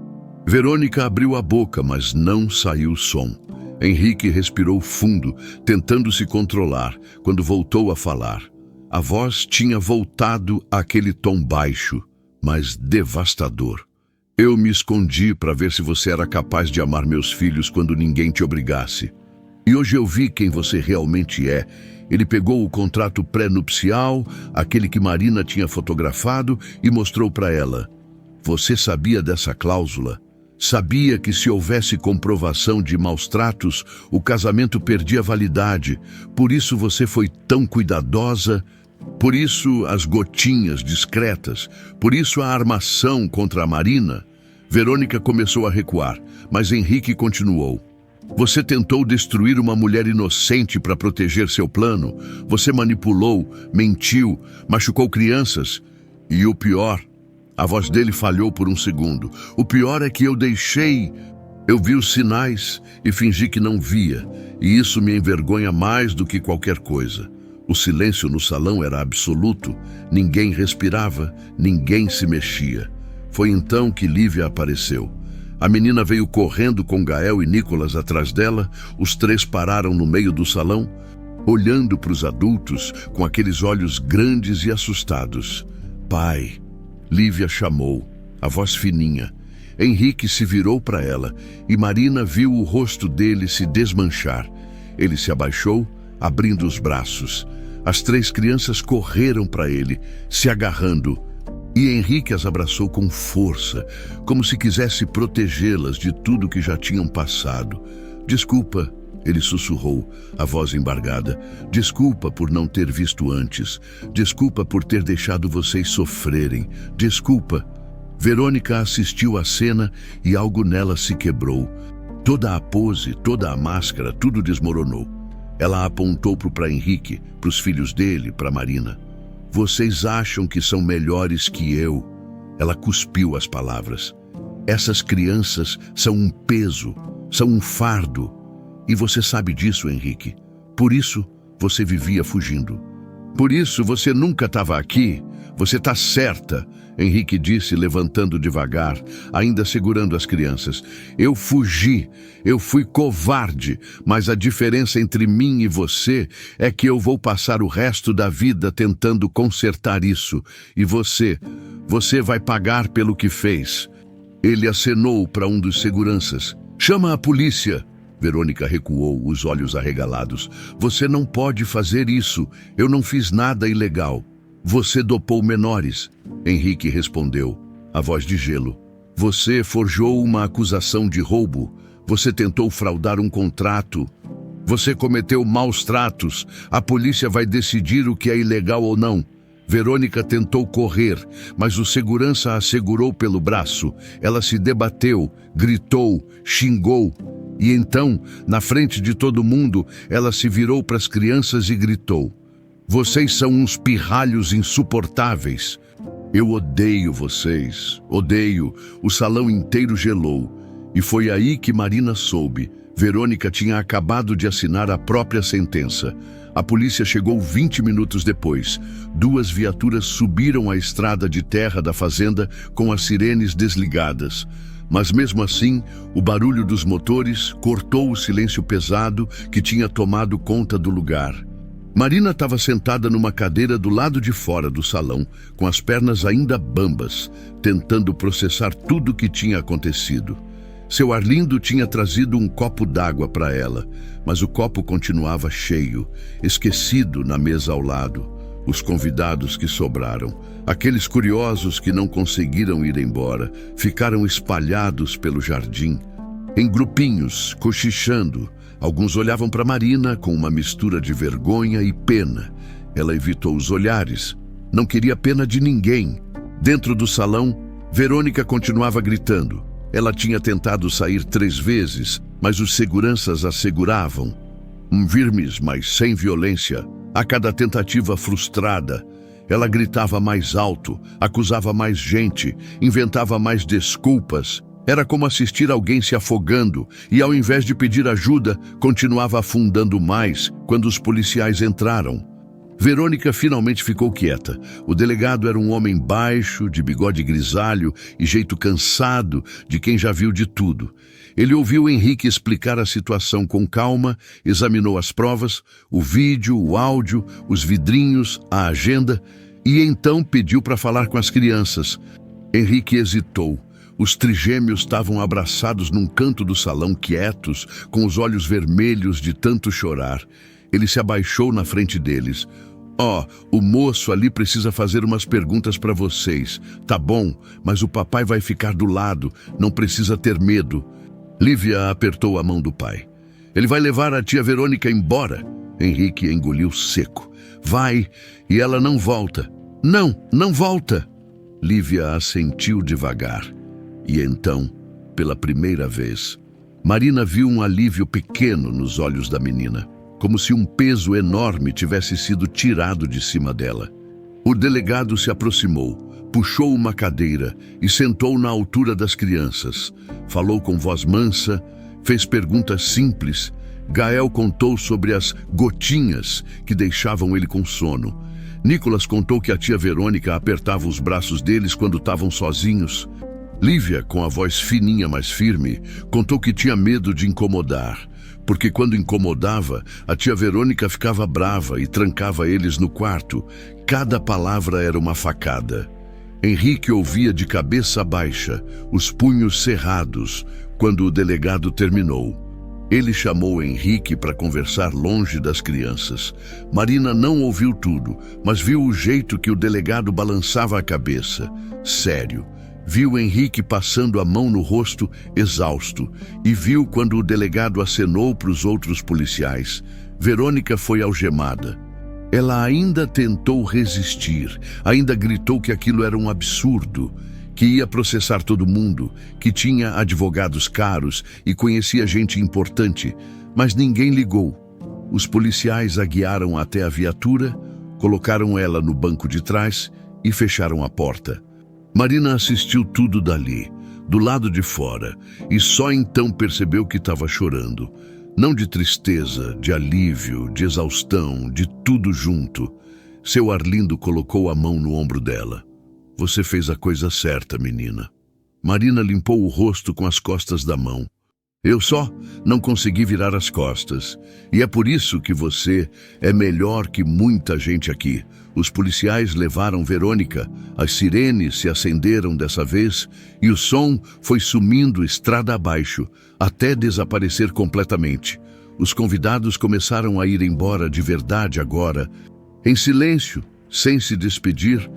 Verônica abriu a boca, mas não saiu som. Henrique respirou fundo, tentando se controlar, quando voltou a falar. A voz tinha voltado àquele tom baixo, mas devastador. Eu me escondi para ver se você era capaz de amar meus filhos quando ninguém te obrigasse. E hoje eu vi quem você realmente é. Ele pegou o contrato pré-nupcial, aquele que Marina tinha fotografado, e mostrou para ela. Você sabia dessa cláusula? Sabia que se houvesse comprovação de maus tratos, o casamento perdia validade. Por isso você foi tão cuidadosa, por isso as gotinhas discretas, por isso a armação contra a Marina. Verônica começou a recuar, mas Henrique continuou. Você tentou destruir uma mulher inocente para proteger seu plano. Você manipulou, mentiu, machucou crianças. E o pior, a voz dele falhou por um segundo. O pior é que eu vi os sinais e fingi que não via. E isso me envergonha mais do que qualquer coisa. O silêncio no salão era absoluto. Ninguém respirava, ninguém se mexia. Foi então que Lívia apareceu. A menina veio correndo com Gael e Nicolas atrás dela. Os 3 pararam no meio do salão, olhando para os adultos com aqueles olhos grandes e assustados. Pai, Lívia chamou, a voz fininha. Henrique se virou para ela e Marina viu o rosto dele se desmanchar. Ele se abaixou, abrindo os braços. As 3 crianças correram para ele, se agarrando, e Henrique as abraçou com força, como se quisesse protegê-las de tudo que já tinham passado. Desculpa, ele sussurrou, a voz embargada. Desculpa por não ter visto antes. Desculpa por ter deixado vocês sofrerem. Desculpa. Verônica assistiu à cena e algo nela se quebrou. Toda a pose, toda a máscara, tudo desmoronou. Ela apontou para Henrique, para os filhos dele, para Marina. Vocês acham que são melhores que eu? Ela cuspiu as palavras. Essas crianças são um peso, são um fardo. E você sabe disso, Henrique. Por isso, você vivia fugindo. Por isso, você nunca estava aqui. Você está certa, Henrique disse, levantando devagar, ainda segurando as crianças. Eu fugi, eu fui covarde, mas a diferença entre mim e você é que eu vou passar o resto da vida tentando consertar isso. E você vai pagar pelo que fez. Ele acenou para um dos seguranças. Chama a polícia. Verônica recuou, os olhos arregalados. Você não pode fazer isso. Eu não fiz nada ilegal. Você dopou menores. Henrique respondeu, a voz de gelo. Você forjou uma acusação de roubo. Você tentou fraudar um contrato. Você cometeu maus tratos. A polícia vai decidir o que é ilegal ou não. Verônica tentou correr, mas o segurança a segurou pelo braço. Ela se debateu, gritou, xingou. E então, na frente de todo mundo, ela se virou para as crianças e gritou. Vocês são uns pirralhos insuportáveis. Eu odeio vocês, odeio. O salão inteiro gelou. E foi aí que Marina soube. Verônica tinha acabado de assinar a própria sentença. A polícia chegou 20 minutos depois. 2 viaturas subiram a estrada de terra da fazenda com as sirenes desligadas. Mas mesmo assim, o barulho dos motores cortou o silêncio pesado que tinha tomado conta do lugar. Marina estava sentada numa cadeira do lado de fora do salão, com as pernas ainda bambas, tentando processar tudo o que tinha acontecido. Seu Arlindo tinha trazido um copo d'água para ela, mas o copo continuava cheio, esquecido na mesa ao lado. Os convidados que sobraram, aqueles curiosos que não conseguiram ir embora, ficaram espalhados pelo jardim, em grupinhos, cochichando. Alguns olhavam para Marina com uma mistura de vergonha e pena. Ela evitou os olhares, não queria pena de ninguém. Dentro do salão, Verônica continuava gritando. Ela tinha tentado sair 3 vezes, mas os seguranças a seguravam. Firmes, mas sem violência. A cada tentativa frustrada, ela gritava mais alto, acusava mais gente, inventava mais desculpas. Era como assistir alguém se afogando e, ao invés de pedir ajuda, continuava afundando mais quando os policiais entraram. Verônica finalmente ficou quieta. O delegado era um homem baixo, de bigode grisalho e jeito cansado de quem já viu de tudo. Ele ouviu Henrique explicar a situação com calma, examinou as provas, o vídeo, o áudio, os vidrinhos, a agenda e então pediu para falar com as crianças. Henrique hesitou. Os trigêmeos estavam abraçados num canto do salão, quietos, com os olhos vermelhos de tanto chorar. Ele se abaixou na frente deles. O moço ali precisa fazer umas perguntas para vocês. Tá bom, mas o papai vai ficar do lado, não precisa ter medo. Lívia apertou a mão do pai. Ele vai levar a tia Verônica embora. Henrique engoliu seco. Vai, e ela não volta. Não volta. Lívia assentiu devagar. E então, pela primeira vez, Marina viu um alívio pequeno nos olhos da menina, como se um peso enorme tivesse sido tirado de cima dela. O delegado se aproximou, puxou uma cadeira e sentou na altura das crianças. Falou com voz mansa, fez perguntas simples. Gael contou sobre as gotinhas que deixavam ele com sono. Nicolas contou que a tia Verônica apertava os braços deles quando estavam sozinhos. Lívia, com a voz fininha, mas firme, contou que tinha medo de incomodar, porque quando incomodava, a tia Verônica ficava brava e trancava eles no quarto. Cada palavra era uma facada. Henrique ouvia de cabeça baixa, os punhos cerrados, quando o delegado terminou. Ele chamou Henrique para conversar longe das crianças. Marina não ouviu tudo, mas viu o jeito que o delegado balançava a cabeça. Sério. Viu Henrique passando a mão no rosto, exausto, e viu quando o delegado acenou para os outros policiais. Verônica foi algemada. Ela ainda tentou resistir, ainda gritou que aquilo era um absurdo, que ia processar todo mundo, que tinha advogados caros e conhecia gente importante, mas ninguém ligou. Os policiais a guiaram até a viatura, colocaram ela no banco de trás e fecharam a porta. Marina assistiu tudo dali, do lado de fora, e só então percebeu que estava chorando. Não de tristeza, de alívio, de exaustão, de tudo junto. Seu Arlindo colocou a mão no ombro dela. Você fez a coisa certa, menina. Marina limpou o rosto com as costas da mão. Eu só não consegui virar as costas. E é por isso que você é melhor que muita gente aqui. Os policiais levaram Verônica, as sirenes se acenderam dessa vez e o som foi sumindo estrada abaixo, até desaparecer completamente. Os convidados começaram a ir embora de verdade agora. Em silêncio, sem se despedir,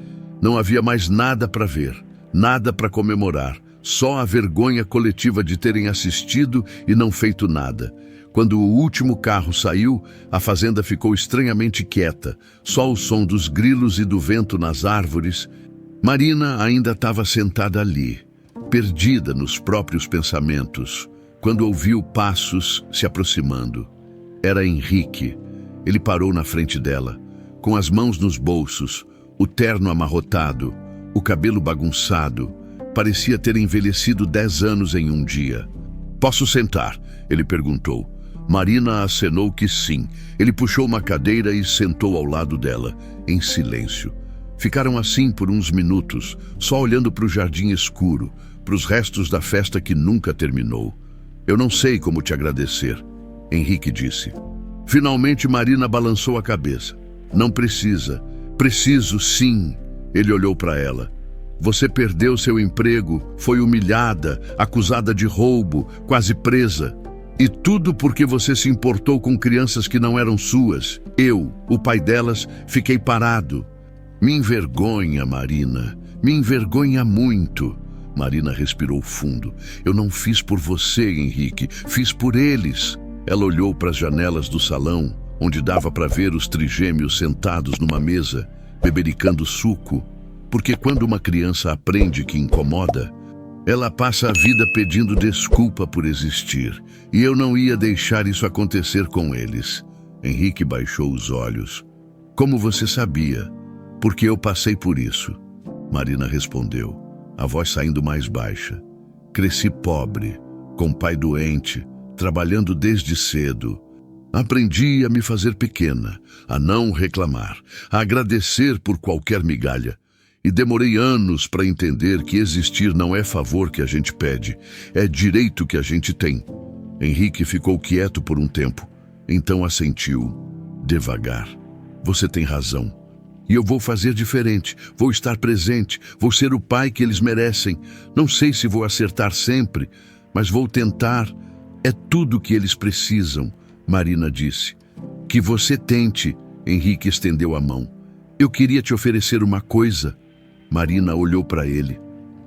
não havia mais nada para ver, nada para comemorar, só a vergonha coletiva de terem assistido e não feito nada. Quando o último carro saiu, a fazenda ficou estranhamente quieta, só o som dos grilos e do vento nas árvores. Marina ainda estava sentada ali, perdida nos próprios pensamentos, quando ouviu passos se aproximando. Era Henrique. Ele parou na frente dela, com as mãos nos bolsos, o terno amarrotado, o cabelo bagunçado. Parecia ter envelhecido 10 anos em um dia. Posso sentar? Ele perguntou. Marina acenou que sim. Ele puxou uma cadeira e sentou ao lado dela, em silêncio. Ficaram assim por uns minutos, só olhando para o jardim escuro, para os restos da festa que nunca terminou. Eu não sei como te agradecer, Henrique disse. Finalmente Marina balançou a cabeça. Não precisa. Preciso sim. Ele olhou para ela. Você perdeu seu emprego, foi humilhada, acusada de roubo, quase presa. E tudo porque você se importou com crianças que não eram suas. Eu, o pai delas, fiquei parado. Me envergonha, Marina. Me envergonha muito. Marina respirou fundo. Eu não fiz por você, Henrique. Fiz por eles. Ela olhou para as janelas do salão, onde dava para ver os trigêmeos sentados numa mesa, bebericando suco. Porque quando uma criança aprende que incomoda, ela passa a vida pedindo desculpa por existir. E eu não ia deixar isso acontecer com eles. Henrique baixou os olhos. Como você sabia? Porque eu passei por isso. Marina respondeu, a voz saindo mais baixa. Cresci pobre, com pai doente, trabalhando desde cedo. Aprendi a me fazer pequena, a não reclamar, a agradecer por qualquer migalha. E demorei anos para entender que existir não é favor que a gente pede, é direito que a gente tem. Henrique ficou quieto por um tempo, então assentiu, devagar. Você tem razão. E eu vou fazer diferente, vou estar presente, vou ser o pai que eles merecem. Não sei se vou acertar sempre, mas vou tentar. É tudo que eles precisam, Marina disse. Que você tente, Henrique estendeu a mão. Eu queria te oferecer uma coisa. Marina olhou para ele.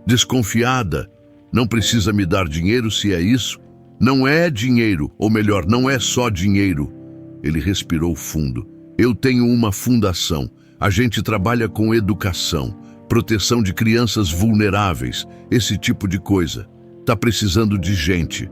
Desconfiada, não precisa me dar dinheiro se é isso? Não é dinheiro, ou melhor, não é só dinheiro. Ele respirou fundo. Eu tenho uma fundação. A gente trabalha com educação, proteção de crianças vulneráveis, esse tipo de coisa. Tá precisando de gente.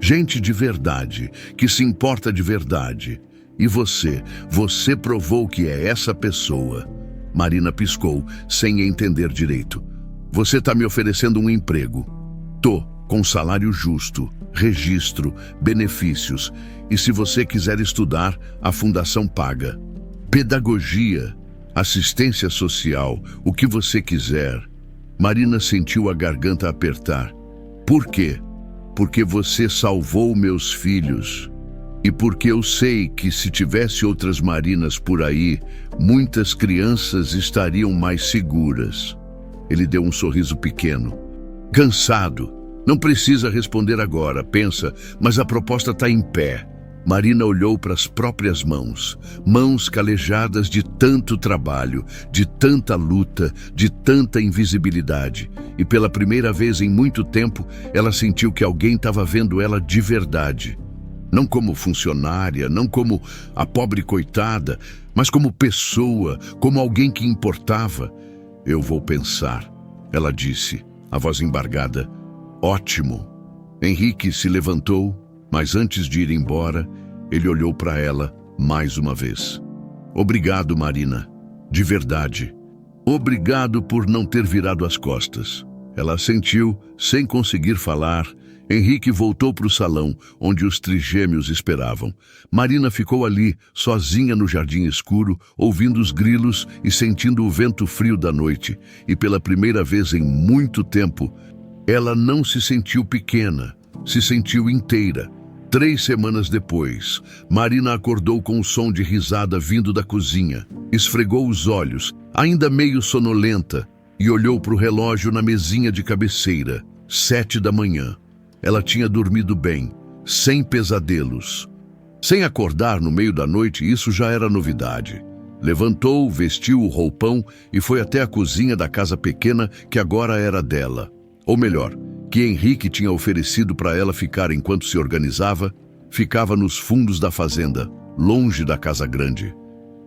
Gente de verdade, que se importa de verdade. E você provou que é essa pessoa. Marina piscou, sem entender direito. Você tá me oferecendo um emprego. Tô, com salário justo, registro, benefícios. E se você quiser estudar, a fundação paga. Pedagogia, assistência social, o que você quiser. Marina sentiu a garganta apertar. Por quê? Porque você salvou meus filhos. E porque eu sei que se tivesse outras Marinas por aí, muitas crianças estariam mais seguras. Ele deu um sorriso pequeno. Cansado, Não precisa responder agora, pensa, mas a proposta está em pé. Marina olhou para as próprias mãos, mãos calejadas de tanto trabalho, de tanta luta, de tanta invisibilidade. E pela primeira vez em muito tempo, ela sentiu que alguém estava vendo ela de verdade. Não como funcionária, não como a pobre coitada, mas como pessoa, como alguém que importava. Eu vou pensar, ela disse, a voz embargada. Ótimo. Henrique se levantou, mas antes de ir embora, ele olhou para ela mais uma vez. Obrigado, Marina. De verdade. Obrigado por não ter virado as costas. Ela assentiu, sem conseguir falar. Henrique voltou para o salão, onde os trigêmeos esperavam. Marina ficou ali, sozinha no jardim escuro, ouvindo os grilos e sentindo o vento frio da noite. E pela primeira vez em muito tempo, ela não se sentiu pequena, se sentiu inteira. 3 semanas depois, Marina acordou com um som de risada vindo da cozinha. Esfregou os olhos, ainda meio sonolenta, e olhou para o relógio na mesinha de cabeceira. 7 da manhã. Ela tinha dormido bem, sem pesadelos. Sem acordar no meio da noite, isso já era novidade. Levantou, vestiu o roupão e foi até a cozinha da casa pequena que agora era dela. Ou melhor, que Henrique tinha oferecido para ela ficar enquanto se organizava, ficava nos fundos da fazenda, longe da casa grande.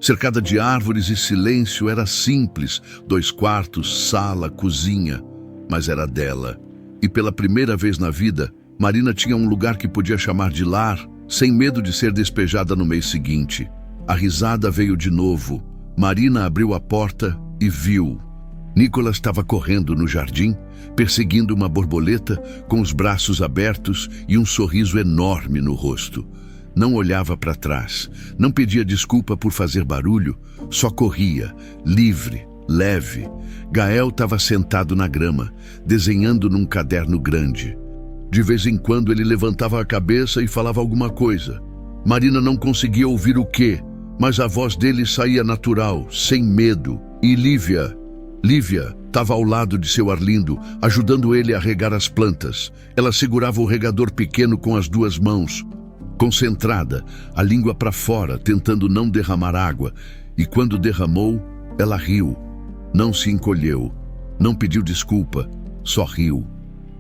Cercada de árvores e silêncio, era simples, 2 quartos, sala, cozinha, mas era dela. E pela primeira vez na vida, Marina tinha um lugar que podia chamar de lar, sem medo de ser despejada no mês seguinte. A risada veio de novo. Marina abriu a porta e viu. Nicolas estava correndo no jardim, perseguindo uma borboleta com os braços abertos e um sorriso enorme no rosto. Não olhava para trás, não pedia desculpa por fazer barulho, só corria, livre, leve. Gael estava sentado na grama, desenhando num caderno grande. De vez em quando ele levantava a cabeça e falava alguma coisa. Marina não conseguia ouvir o quê, mas a voz dele saía natural, sem medo. E Lívia estava ao lado de seu Arlindo, ajudando ele a regar as plantas. Ela segurava o regador pequeno com as 2 mãos, concentrada, a língua para fora, tentando não derramar água. E quando derramou, ela riu. Não se encolheu, não pediu desculpa, só riu.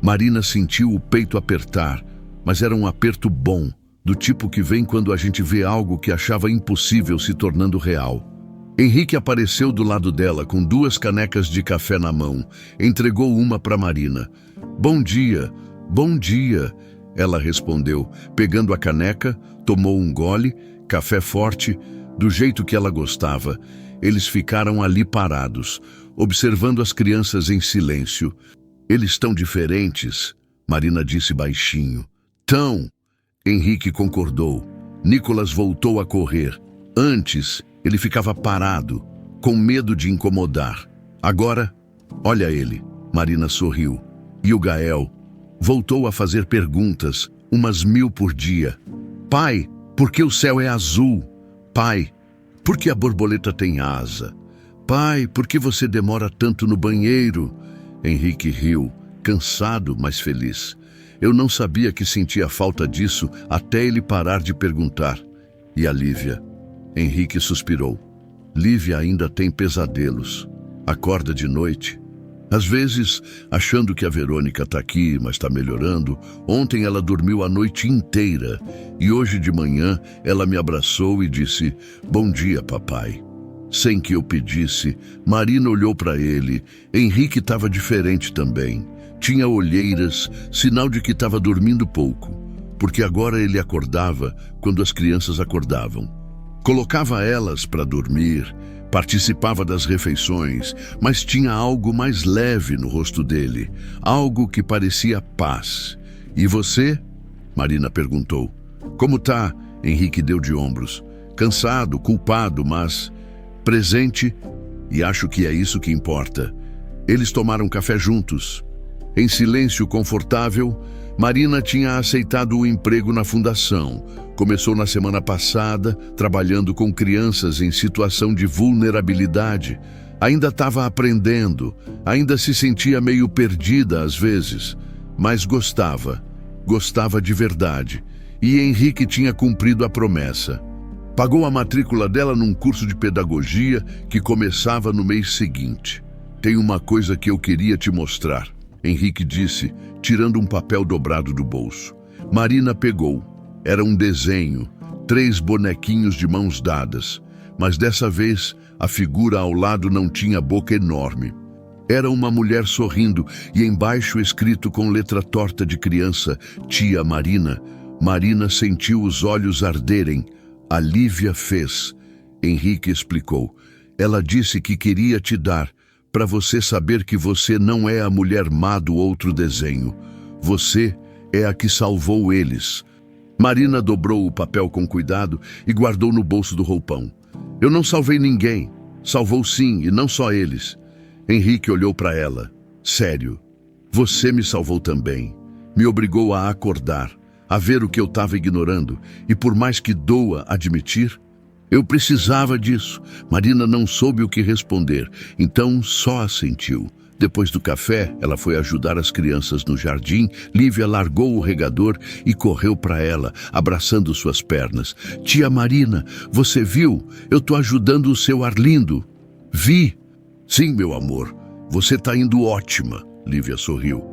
Marina sentiu o peito apertar, mas era um aperto bom, do tipo que vem quando a gente vê algo que achava impossível se tornando real. Henrique apareceu do lado dela com 2 canecas de café na mão. Entregou uma para Marina. Bom dia, ela respondeu, pegando a caneca, tomou um gole, café forte, do jeito que ela gostava. Eles ficaram ali parados, observando as crianças em silêncio. Eles estão diferentes, Marina disse baixinho. Tão, Henrique concordou. Nicolas voltou a correr. Antes, ele ficava parado, com medo de incomodar. Agora, olha ele, Marina sorriu. E o Gael voltou a fazer perguntas, umas 1000 por dia. Pai, por que o céu é azul? Pai, por que a borboleta tem asa? Pai, por que você demora tanto no banheiro? Henrique riu, cansado, mas feliz. Eu não sabia que sentia falta disso até ele parar de perguntar. E a Lívia? Henrique suspirou. Lívia ainda tem pesadelos. Acorda de noite. Às vezes, achando que a Verônica está aqui, mas está melhorando. Ontem ela dormiu a noite inteira. E hoje de manhã ela me abraçou e disse, bom dia, papai. Sem que eu pedisse, Marina olhou para ele. Henrique estava diferente também. Tinha olheiras, sinal de que estava dormindo pouco. Porque agora ele acordava quando as crianças acordavam. Colocava elas para dormir, participava das refeições, mas tinha algo mais leve no rosto dele, algo que parecia paz. E você? Marina perguntou. Como tá? Henrique deu de ombros. Cansado, culpado, mas presente, e acho que é isso que importa. Eles tomaram café juntos. Em silêncio confortável, Marina tinha aceitado o emprego na fundação. Começou na semana passada, trabalhando com crianças em situação de vulnerabilidade. Ainda estava aprendendo, ainda se sentia meio perdida às vezes. Mas gostava de verdade. E Henrique tinha cumprido a promessa. Pagou a matrícula dela num curso de pedagogia que começava no mês seguinte. Tem uma coisa que eu queria te mostrar, Henrique disse, tirando um papel dobrado do bolso. Marina pegou. Era um desenho, 3 bonequinhos de mãos dadas. Mas dessa vez, a figura ao lado não tinha boca enorme. Era uma mulher sorrindo e embaixo escrito com letra torta de criança, Tia Marina. Marina sentiu os olhos arderem. A Lívia fez. Henrique explicou. Ela disse que queria te dar, para você saber que você não é a mulher má do outro desenho. Você é a que salvou eles. Marina dobrou o papel com cuidado e guardou no bolso do roupão. Eu não salvei ninguém. Salvou sim, e não só eles. Henrique olhou para ela. Sério, você me salvou também. Me obrigou a acordar, a ver o que eu estava ignorando, e por mais que doa admitir, eu precisava disso. Marina não soube o que responder, então só assentiu. Depois do café, ela foi ajudar as crianças no jardim. Lívia largou o regador e correu para ela, abraçando suas pernas. Tia Marina, você viu? Eu tô ajudando o seu Arlindo. Vi. Sim, meu amor, você tá indo ótima, Lívia sorriu.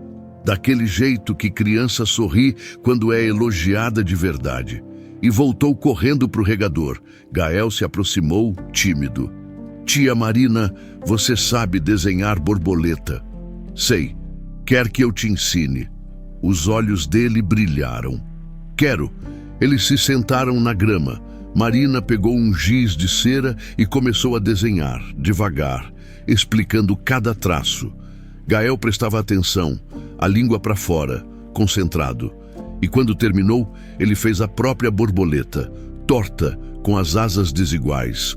Daquele jeito que criança sorri quando é elogiada de verdade. E voltou correndo para o regador. Gael se aproximou, tímido. Tia Marina, você sabe desenhar borboleta. Sei. Quer que eu te ensine? Os olhos dele brilharam. Quero. Eles se sentaram na grama. Marina pegou um giz de cera e começou a desenhar, devagar, explicando cada traço. Gael prestava atenção, a língua para fora, concentrado. E quando terminou, ele fez a própria borboleta, torta, com as asas desiguais.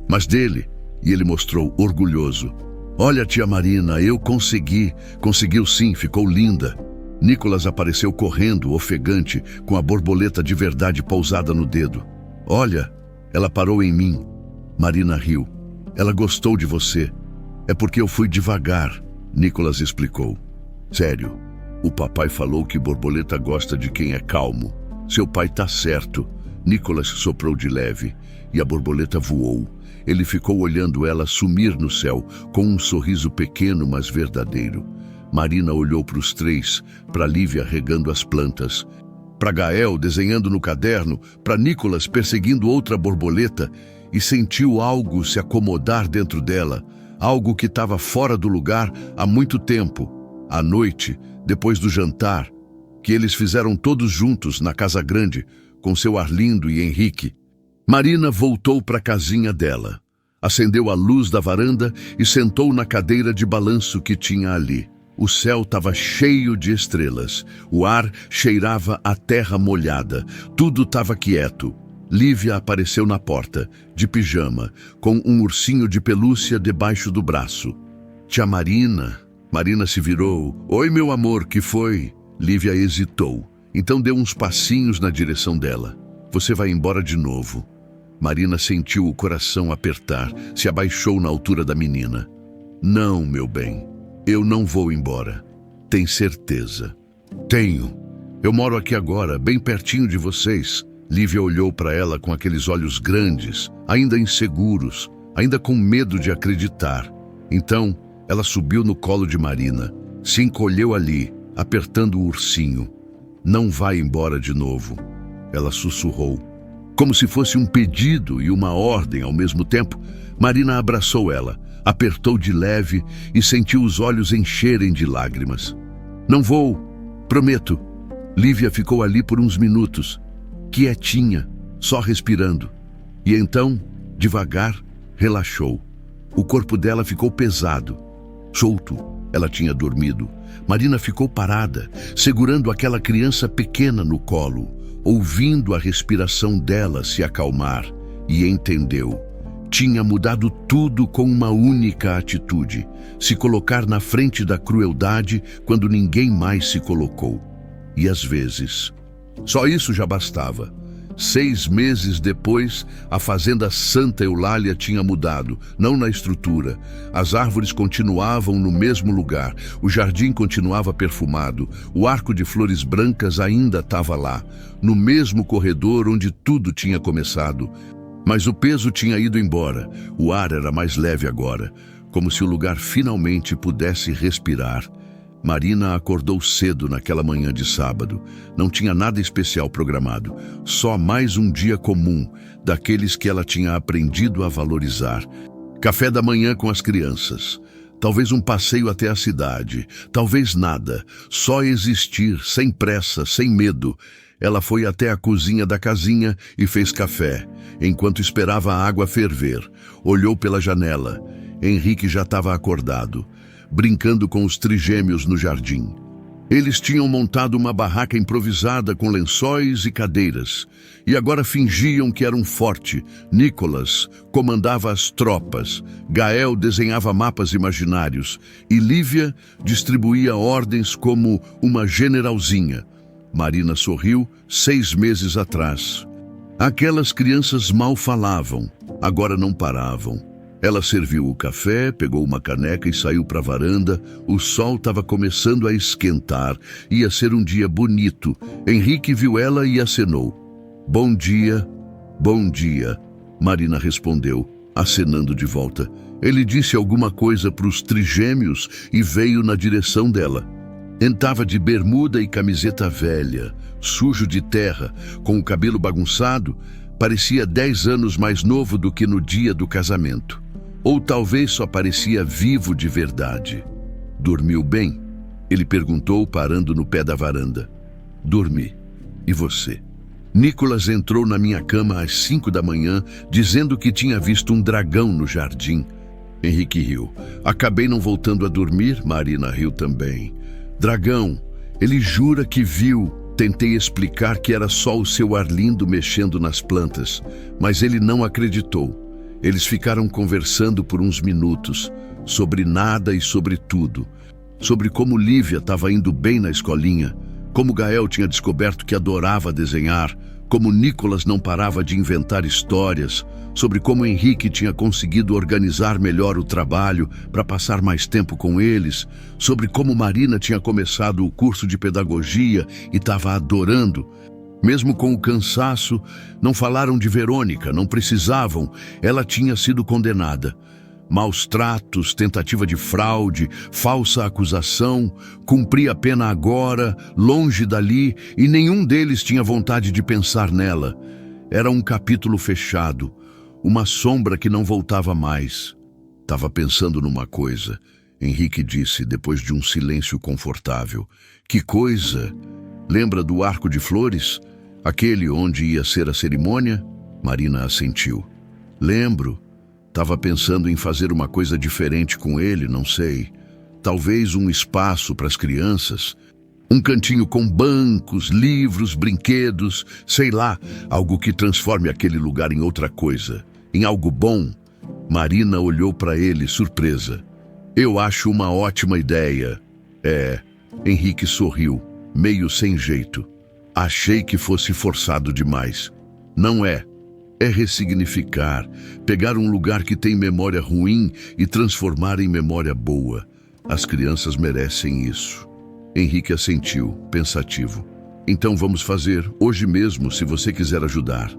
Mas dele, e ele mostrou orgulhoso. Olha, tia Marina, eu consegui. Conseguiu sim, ficou linda. Nicolas apareceu correndo, ofegante, com a borboleta de verdade pousada no dedo. Olha, ela parou em mim. Marina riu. Ela gostou de você. É porque eu fui devagar, Nicolas explicou. Sério, o papai falou que borboleta gosta de quem é calmo. Seu pai tá certo. Nicolas soprou de leve e a borboleta voou. Ele ficou olhando ela sumir no céu, com um sorriso pequeno, mas verdadeiro. Marina olhou para os 3, para Lívia regando as plantas, para Gael desenhando no caderno, para Nicolas perseguindo outra borboleta, e sentiu algo se acomodar dentro dela, algo que estava fora do lugar há muito tempo. À noite, depois do jantar, que eles fizeram todos juntos na casa grande, com seu Arlindo e Henrique, Marina voltou para a casinha dela, acendeu a luz da varanda e sentou na cadeira de balanço que tinha ali. O céu estava cheio de estrelas, o ar cheirava a terra molhada, tudo estava quieto. Lívia apareceu na porta, de pijama, com um ursinho de pelúcia debaixo do braço. Tia Marina. Marina se virou. Oi, meu amor, que foi? Lívia hesitou, então deu uns passinhos na direção dela. Você vai embora de novo. Marina sentiu o coração apertar, se abaixou na altura da menina. Não, meu bem, eu não vou embora. Tem certeza? Tenho. Eu moro aqui agora, bem pertinho de vocês. Lívia olhou para ela com aqueles olhos grandes, ainda inseguros, ainda com medo de acreditar. Então, ela subiu no colo de Marina, se encolheu ali, apertando o ursinho. Não vai embora de novo. Ela sussurrou. Como se fosse um pedido e uma ordem ao mesmo tempo, Marina abraçou ela, apertou de leve e sentiu os olhos encherem de lágrimas. Não vou, prometo. Lívia ficou ali por uns minutos, quietinha, só respirando. E então, devagar, relaxou. O corpo dela ficou pesado, solto. Ela tinha dormido. Marina ficou parada, segurando aquela criança pequena no colo, ouvindo a respiração dela se acalmar, e entendeu. Tinha mudado tudo com uma única atitude: se colocar na frente da crueldade quando ninguém mais se colocou. E às vezes, só isso já bastava. 6 meses depois, a fazenda Santa Eulália tinha mudado, não na estrutura. As árvores continuavam no mesmo lugar, o jardim continuava perfumado, o arco de flores brancas ainda estava lá, no mesmo corredor onde tudo tinha começado. Mas o peso tinha ido embora, o ar era mais leve agora, como se o lugar finalmente pudesse respirar. Marina acordou cedo naquela manhã de sábado. Não tinha nada especial programado, só mais um dia comum, daqueles que ela tinha aprendido a valorizar. Café da manhã com as crianças. Talvez um passeio até a cidade. Talvez nada. Só existir, sem pressa, sem medo. Ela foi até a cozinha da casinha e fez café, enquanto esperava a água ferver. Olhou pela janela. Henrique já estava acordado, brincando com os trigêmeos no jardim. Eles tinham montado uma barraca improvisada com lençóis e cadeiras, e agora fingiam que eram forte. Nicolas comandava as tropas, Gael desenhava mapas imaginários, e Lívia distribuía ordens como uma generalzinha. Marina sorriu 6 meses atrás. Aquelas crianças mal falavam, agora não paravam. Ela serviu o café, pegou uma caneca e saiu para a varanda. O sol estava começando a esquentar. Ia ser um dia bonito. Henrique viu ela e acenou. Bom dia, bom dia, Marina respondeu, acenando de volta. Ele disse alguma coisa para os trigêmeos e veio na direção dela. Estava de bermuda e camiseta velha, sujo de terra, com o cabelo bagunçado. Parecia 10 anos mais novo do que no dia do casamento. Ou talvez só parecia vivo de verdade. Dormiu bem? Ele perguntou, parando no pé da varanda. Dormi. E você? Nicolas entrou na minha cama às 5 da manhã, dizendo que tinha visto um dragão no jardim. Henrique riu. Acabei não voltando a dormir, Marina riu também. Dragão, ele jura que viu. Tentei explicar que era só o seu Arlindo mexendo nas plantas, mas ele não acreditou. Eles ficaram conversando por uns minutos, sobre nada e sobre tudo. Sobre como Lívia estava indo bem na escolinha, como Gael tinha descoberto que adorava desenhar, como Nicolas não parava de inventar histórias, sobre como Henrique tinha conseguido organizar melhor o trabalho para passar mais tempo com eles, sobre como Marina tinha começado o curso de pedagogia e estava adorando. Mesmo com o cansaço, não falaram de Verônica, não precisavam, ela tinha sido condenada. Maus tratos, tentativa de fraude, falsa acusação, cumpria a pena agora, longe dali, e nenhum deles tinha vontade de pensar nela. Era um capítulo fechado, uma sombra que não voltava mais. Estava pensando numa coisa, Henrique disse, depois de um silêncio confortável. Que coisa? Lembra do arco de flores? Aquele onde ia ser a cerimônia? Marina assentiu. Lembro. Estava pensando em fazer uma coisa diferente com ele, não sei. Talvez um espaço para as crianças. Um cantinho com bancos, livros, brinquedos, sei lá, algo que transforme aquele lugar em outra coisa, em algo bom. Marina olhou para ele, surpresa. Eu acho uma ótima ideia. Henrique sorriu, meio sem jeito. Achei que fosse forçado demais. Não é. É ressignificar, pegar um lugar que tem memória ruim e transformar em memória boa. As crianças merecem isso. Henrique assentiu, pensativo. Então vamos fazer, hoje mesmo, se você quiser ajudar.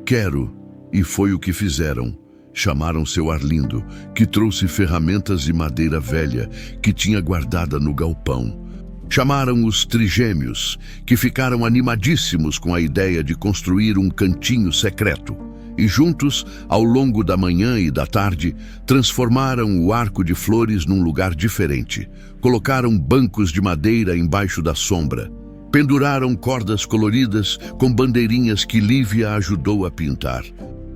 Quero. E foi o que fizeram. Chamaram seu Arlindo, que trouxe ferramentas e madeira velha que tinha guardada no galpão. Chamaram os trigêmeos, que ficaram animadíssimos com a ideia de construir um cantinho secreto. E juntos, ao longo da manhã e da tarde, transformaram o arco de flores num lugar diferente. Colocaram bancos de madeira embaixo da sombra. Penduraram cordas coloridas com bandeirinhas que Lívia ajudou a pintar.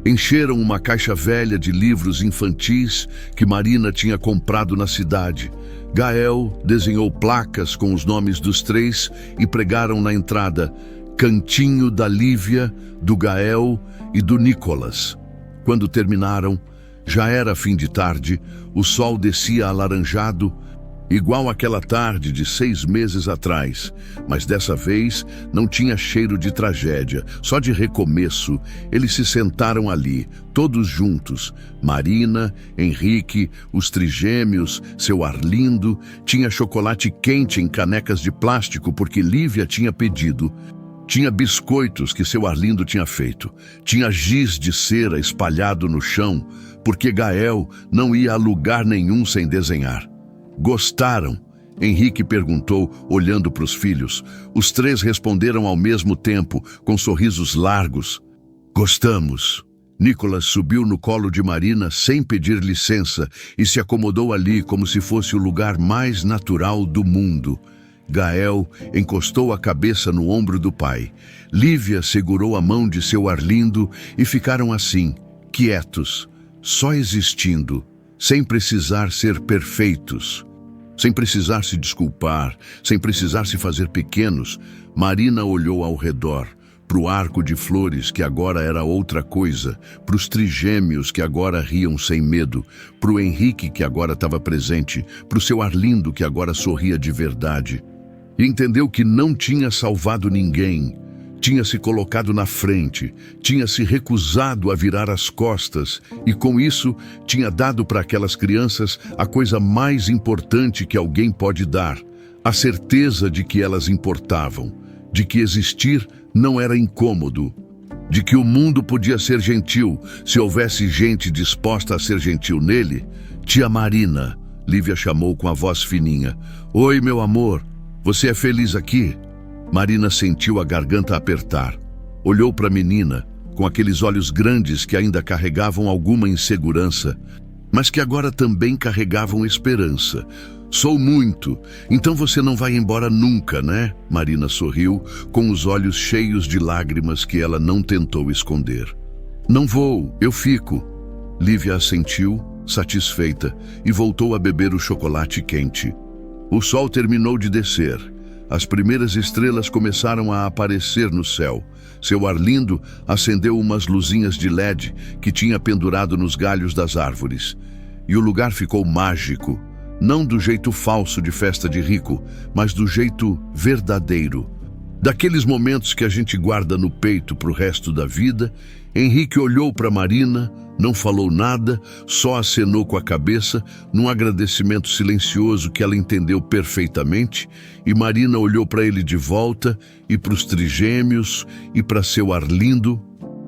Encheram uma caixa velha de livros infantis que Marina tinha comprado na cidade. Gael desenhou placas com os nomes dos 3 e pregaram na entrada Cantinho da Lívia, do Gael e do Nicolas. Quando terminaram, já era fim de tarde, o sol descia alaranjado igual àquela tarde de 6 meses atrás, mas dessa vez não tinha cheiro de tragédia, só de recomeço. Eles se sentaram ali, todos juntos. Marina, Henrique, os trigêmeos, seu Arlindo. Tinha chocolate quente em canecas de plástico porque Lívia tinha pedido. Tinha biscoitos que seu Arlindo tinha feito. Tinha giz de cera espalhado no chão, porque Gael não ia a lugar nenhum sem desenhar. Gostaram? Henrique perguntou, olhando para os filhos. Os três responderam ao mesmo tempo, com sorrisos largos. Gostamos. Nicolas subiu no colo de Marina sem pedir licença e se acomodou ali como se fosse o lugar mais natural do mundo. Gael encostou a cabeça no ombro do pai. Lívia segurou a mão de seu Arlindo e ficaram assim, quietos, só existindo, sem precisar ser perfeitos, sem precisar se desculpar, sem precisar se fazer pequenos. Marina olhou ao redor, para o arco de flores que agora era outra coisa, para os trigêmeos que agora riam sem medo, para o Henrique que agora estava presente, para o seu Arlindo que agora sorria de verdade. E entendeu que não tinha salvado ninguém, tinha se colocado na frente, tinha se recusado a virar as costas e com isso tinha dado para aquelas crianças a coisa mais importante que alguém pode dar, a certeza de que elas importavam, de que existir não era incômodo, de que o mundo podia ser gentil se houvesse gente disposta a ser gentil nele. Tia Marina, Lívia chamou com a voz fininha. Oi, meu amor, você é feliz aqui? Marina sentiu a garganta apertar. Olhou para a menina, com aqueles olhos grandes que ainda carregavam alguma insegurança, mas que agora também carregavam esperança. Sou muito. Então você não vai embora nunca, né? Marina sorriu, com os olhos cheios de lágrimas que ela não tentou esconder. Não vou, eu fico. Lívia assentiu, satisfeita, e voltou a beber o chocolate quente. O sol terminou de descer. As primeiras estrelas começaram a aparecer no céu. Seu Arlindo acendeu umas luzinhas de LED que tinha pendurado nos galhos das árvores. E o lugar ficou mágico, não do jeito falso de festa de rico, mas do jeito verdadeiro. Daqueles momentos que a gente guarda no peito para o resto da vida. Henrique olhou para Marina, não falou nada, só acenou com a cabeça, num agradecimento silencioso que ela entendeu perfeitamente, e Marina olhou para ele de volta, e para os trigêmeos, e para seu Arlindo,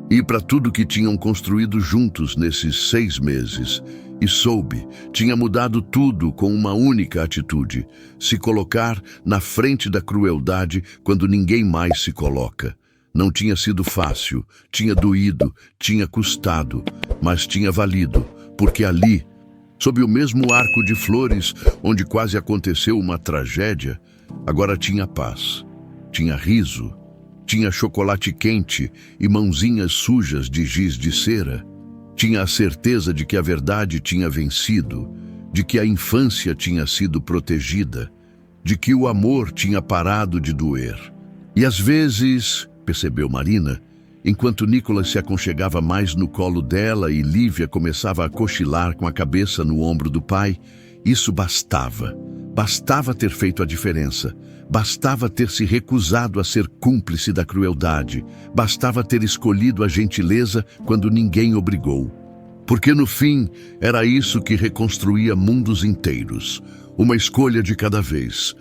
e para tudo que tinham construído juntos nesses 6 meses. E soube, tinha mudado tudo com uma única atitude: se colocar na frente da crueldade quando ninguém mais se coloca. Não tinha sido fácil, tinha doído, tinha custado, mas tinha valido, porque ali, sob o mesmo arco de flores onde quase aconteceu uma tragédia, agora tinha paz, tinha riso, tinha chocolate quente e mãozinhas sujas de giz de cera. Tinha a certeza de que a verdade tinha vencido, de que a infância tinha sido protegida, de que o amor tinha parado de doer. E às vezes, percebeu Marina, enquanto Nicolas se aconchegava mais no colo dela e Lívia começava a cochilar com a cabeça no ombro do pai, isso bastava. Bastava ter feito a diferença. Bastava ter se recusado a ser cúmplice da crueldade. Bastava ter escolhido a gentileza quando ninguém obrigou. Porque no fim, era isso que reconstruía mundos inteiros. Uma escolha de cada vez.